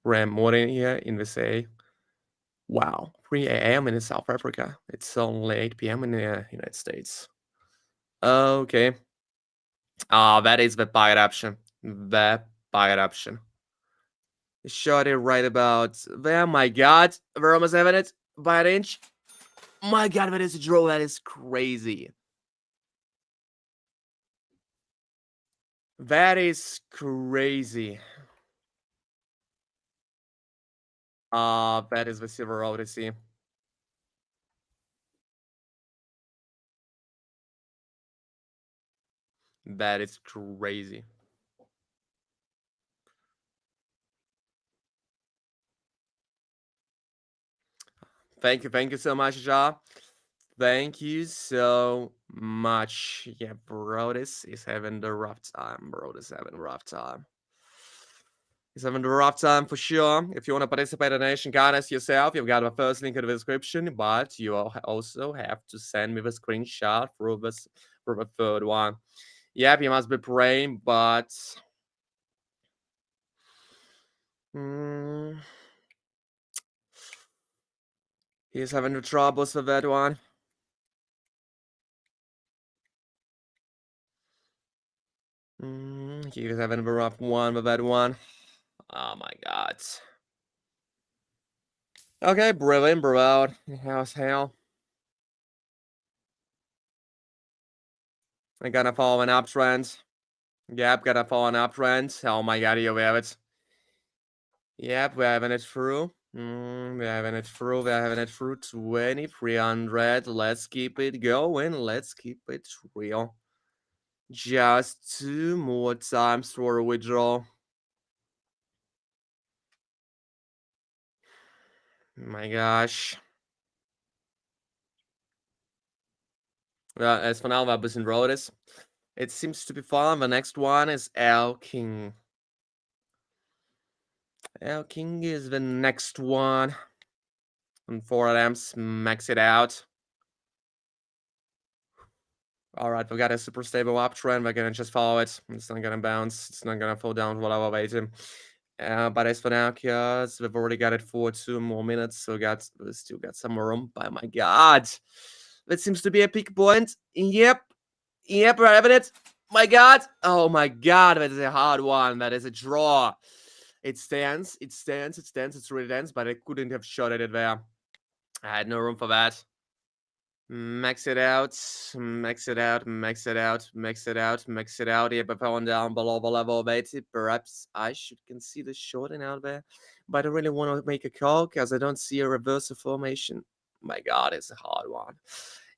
Ram morning here in the say. Wow, 3 a.m. in South Africa. It's only 8 p.m. in the United States. Okay. That is the pirate option. The pirate option. Shot it right about there. My God, we're almost having it by an inch. My God, that is a draw. That is crazy. That is crazy. That is the Silver Odyssey. That is crazy. Thank you so much, Ja. Thank you so much. Yeah, bro, this is having the rough time, bro. This is having a rough time. He's having a rough time for sure. If you want to participate in Nation Goddess yourself, you've got my first link in the description, but you also have to send me the screenshot for the third one. Yep, you must be praying, but he's having the troubles with that one. He's having a rough one with that one. Oh my God. Okay, brilliant, bro. How's hell? I'm gonna follow an uptrend. Yep, gonna follow an uptrend. Oh my God, here we have it. Yep, we're having it through. We're having it through. We're having it through 2300. Let's keep it going. Let's keep it real. Just 2 more times for a withdrawal. My gosh. Well, as for now, wir ein bisschen road is. It seems to be fun. The next one is L King. L King is the next one. And 4 attempts, max it out. All right, we got a super stable uptrend. We're gonna just follow it. It's not gonna bounce. It's not gonna fall down while I wait him. But as for now, because we've already got it for 2 more minutes, so we still got some room. By my God, that seems to be a peak point. Yep, we're having it. My God, oh my God, that is a hard one. That is a draw. It stands. It's really dense, but I couldn't have shot at it there. I had no room for that. Max it out, max it out, max it out, max it out, max it out. Yeah, but on down below the level of 80. Perhaps I should consider shorting out there. But I don't really want to make a call because I don't see a reversal formation. My God, it's a hard one.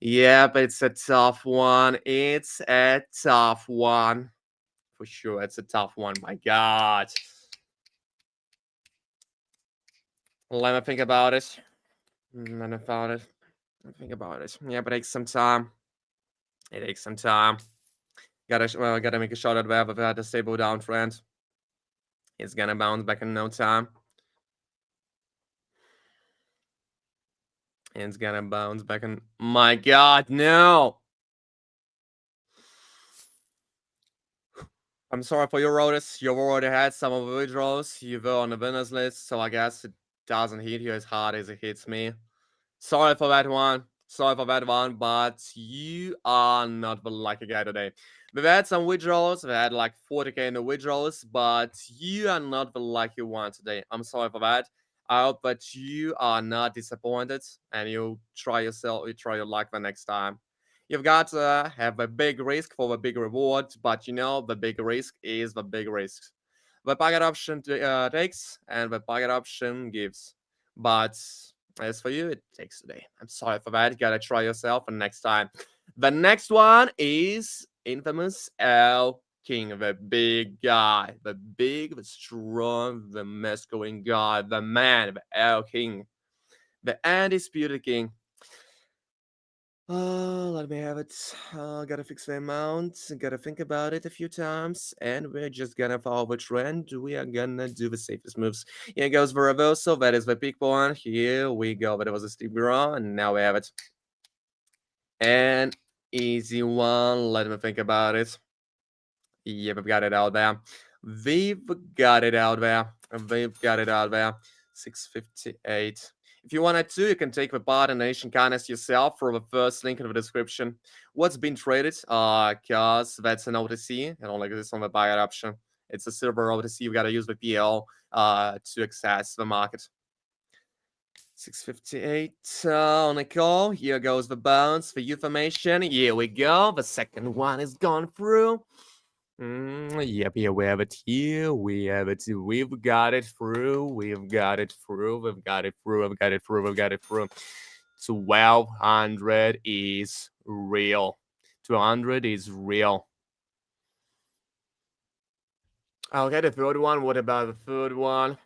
Yeah, but it's a tough one. It's a tough one. For sure, it's a tough one. My God. Let me think about it. Let me about it. Think about it. Yeah, but it takes some time. It takes some time. Gotta make a shot at wherever we had a stable downtrend. It's gonna bounce back in no time. It's gonna bounce back in. My God, no! I'm sorry for your Otis. You've already had some of the withdrawals. You were on the winners list, so I guess it doesn't hit you as hard as it hits me. Sorry for that one. Sorry for that one, but you are not the lucky guy today. We've had some withdrawals. We had like 40k in the withdrawals, but you are not the lucky one today. I'm sorry for that. I hope that you are not disappointed and you try your luck the next time. You've got to have a big risk for the big reward, but you know the big risk is the big risk. The pocket option takes and the pocket option gives. But as for you, it takes today. I'm sorry for that. You gotta try yourself and next time. The next one is infamous L King, the big guy, the big, the strong, the masculine guy, the man, the L King, the undisputed king. Let me have it. Gotta fix the amount. Gotta think about it a few times, and we're just gonna follow the trend. We are gonna do the safest moves. Here goes the reversal. That is the peak one. Here we go. That was a steep draw, and now we have it. An easy one. Let me think about it. Yeah, we've got it out there. We've got it out there. We've got it out there. 658. If you wanted to, you can take the part in Nation Kindness yourself from the first link in the description. What's been traded? Cause that's an OTC. It only exists on the buyout option. It's a silver OTC. You gotta use the PL to access the market. 658 on a call. Here goes the bounce for information. Here we go. The second one is gone through. Yep, here we have it. Here we have it. We've got it through. We've got it through. We've got it through. We've got it through. We've got it through. 1200 is real. 200 is real. Okay, the third one. What about the third one?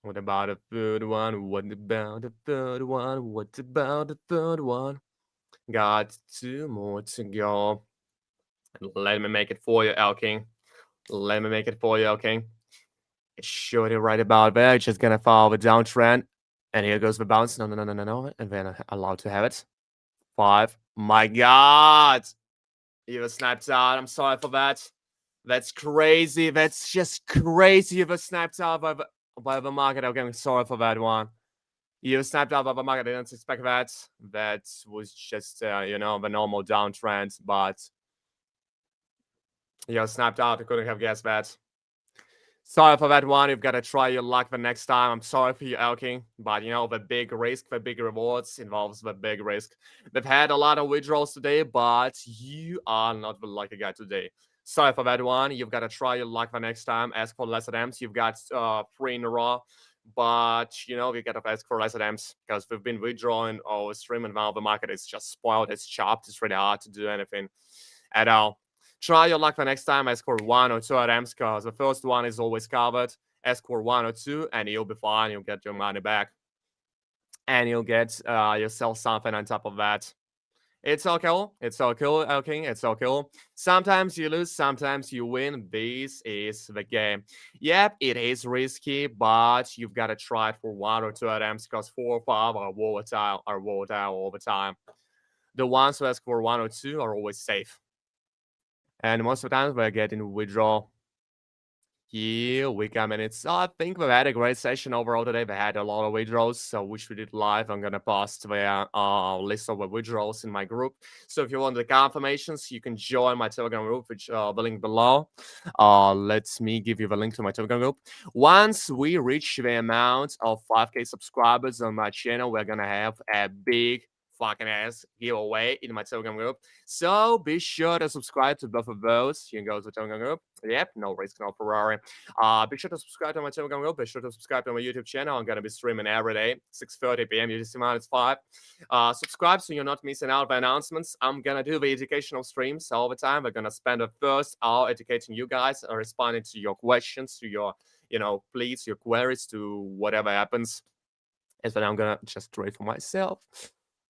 What about the third one? What about the third one? What about the third one? Got 2 more to go. Let me make it for you, El King. Let me make it for you, El King. It's surely right about there. Just gonna follow the downtrend. And here goes the bounce. No, no, no, no, no, no. And then I'm allowed to have it. 5. My God. You were sniped out. I'm sorry for that. That's crazy. That's just crazy. You were sniped out by the market. Okay, I'm sorry for that one. You were sniped out by the market. I didn't expect that. That was just, the normal downtrend. But you're snapped out. I couldn't have guessed that. Sorry for that one. You've got to try your luck the next time. I'm sorry for you, Elking. But, the big risk, the big rewards involves the big risk. They've had a lot of withdrawals today, but you are not the lucky guy today. Sorry for that one. You've got to try your luck the next time. Ask for less attempts. You've got 3 in a row. But, you got to ask for less attempts because we've been withdrawing our stream and now the market is just spoiled. It's chopped. It's really hard to do anything at all. Try your luck the next time. Ask for 1 or 2 attempts because the first one is always covered. Ask for 1 or 2 and you'll be fine. You'll get your money back. And you'll get yourself something on top of that. It's all cool. It's all cool, okay? It's all cool. Sometimes you lose, sometimes you win. This is the game. Yep, it is risky, but you've got to try it for 1 or 2 attempts because 4 or 5 are volatile all the time. The ones who ask for 1 or 2 are always safe. And most of the time we're getting withdrawal. Here we come in. I think we've had a great session overall today. We had a lot of withdrawals, so which we did live. I'm gonna post the list of the withdrawals in my group. So if you want the confirmations, you can join my Telegram group, which the link below. Let me give you the link to my Telegram group. Once we reach the amount of 5k subscribers on my channel, we're gonna have a big fucking ass giveaway in my Telegram group. So be sure to subscribe to both of those. You can go to the Telegram group. Yep, no risk, no Ferrari. Be sure to subscribe to my Telegram group. Be sure to subscribe to my YouTube channel. I'm gonna be streaming every day, 6:30 p.m. UTC minus 5. Subscribe so you're not missing out by announcements. I'm gonna do the educational streams all the time. We're gonna spend the first hour educating you guys, responding to your questions, to your, please, your queries, to whatever happens. Is that I'm gonna just do it for myself.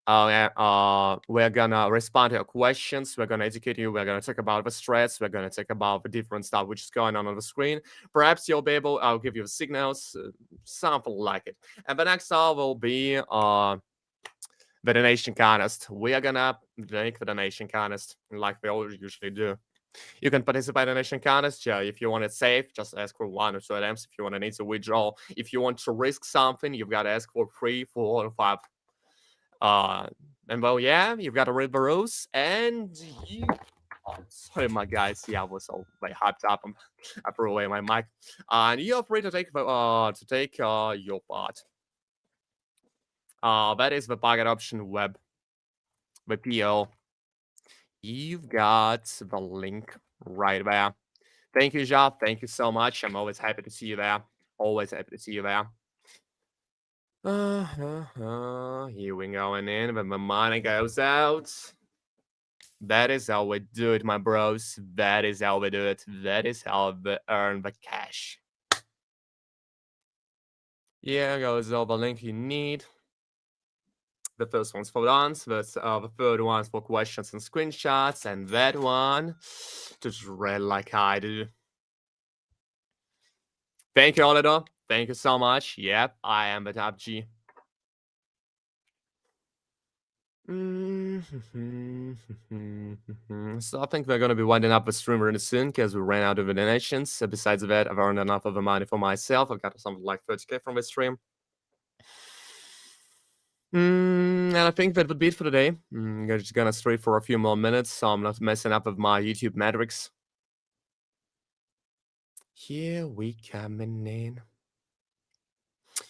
We're gonna respond to your questions. We're gonna educate you. We're gonna talk about the stress. We're gonna talk about the different stuff which is going on the screen. Perhaps you'll be able. I'll give you signals, something like it. And the next hour will be the donation contest. We are gonna make the donation contest like we always usually do. You can participate in the donation contest. Yeah, if you want it safe, just ask for 1 or 2 items. If you want to need to withdraw, if you want to risk something, you've got to ask for 3, 4, or 5. And well, yeah, you've got to read the rules, and you. Oh, sorry, my guys. Yeah, I was all like hyped up. I threw away my mic. And you're free to take your part. That is the target option web. The PO. You've got the link right there. Thank you, Ja. Thank you so much. I'm always happy to see you there. Always happy to see you there. Here we going in when the money goes out. That is how we do it, my bros. That is how we do it. That is how we earn the cash. Here goes all the link you need. The first one's for dance, the third one's for questions and screenshots, and that one just read like I do. Thank you, Oliver. Thank you so much. Yep, I am the top G. So I think we're going to be winding up the stream really soon because we ran out of the donations. So besides that, I've earned enough of the money for myself. I've got something like 30k from this stream. And I think that would be it for today. I'm just gonna stream for a few more minutes so I'm not messing up with my YouTube metrics. Here we coming in.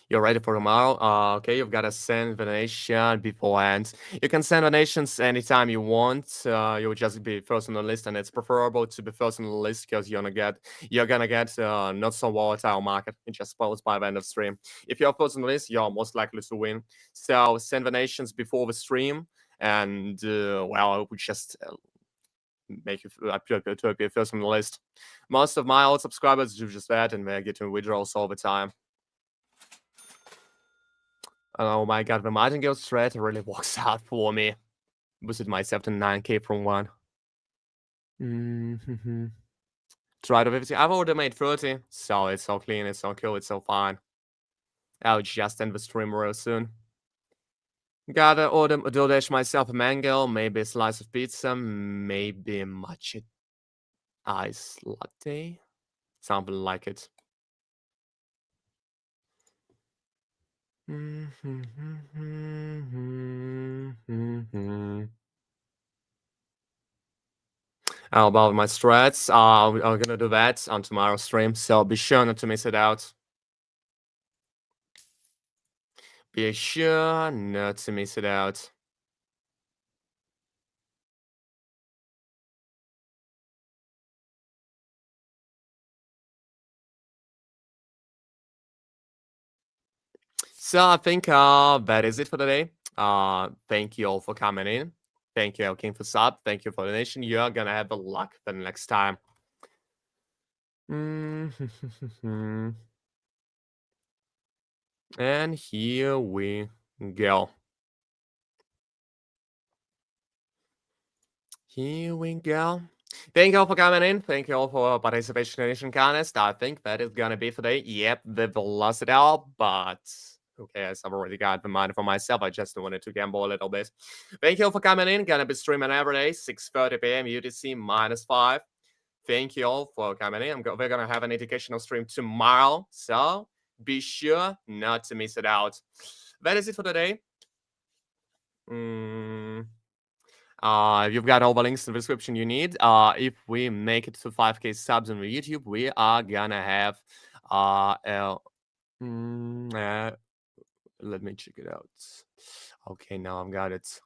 You're ready for tomorrow? Okay, you've got to send the donation beforehand. You can send donations anytime you want. You'll just be first on the list, and it's preferable to be first on the list because you're gonna get not so volatile market. It just spoils by the end of stream. If you're first on the list, you're most likely to win. So send donations before the stream, and we just make you to be first on the list. Most of my old subscribers do just that, and they're getting withdrawals all the time. Oh my god, the Martingale thread really works out for me. Boosted myself to 9k from 1. Try to 50. I've already made 30, so it's so clean, it's so cool, it's so fine. I'll just end the stream real soon. Gotta order DoorDash myself a mango, maybe a slice of pizza, maybe a matcha ice latte. Something like it. How about my strats? I'm gonna do that on tomorrow's stream, so be sure not to miss it out. Be sure not to miss it out. So I think that is it for today. Thank you all for coming in. Thank you, King, for sub. Thank you for the donation. You're gonna have a luck the next time. And here we go. Here we go. Thank you all for coming in. Thank you all for participation in the contest. I think that is gonna be for today. Yep, we've lost it all, but who cares? I've already got the money for myself. I just wanted to gamble a little bit. Thank you all for coming in. Gonna be streaming every day, 6:30 p.m. UTC -5. Thank you all for coming in. We're gonna have an educational stream tomorrow, so be sure not to miss it out. That is it for today. You've got all the links in the description you need. If we make it to 5k subs on YouTube, we are gonna have let me check it out. Okay, now I've got it.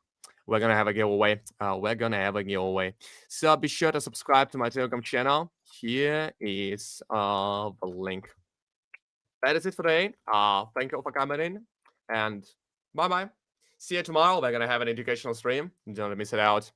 we're gonna have a giveaway. So be sure to subscribe to my Telegram channel. Here is the link. That is it for today. Thank you for coming in, and bye bye. See you tomorrow. We're gonna have an educational stream. Don't miss it out.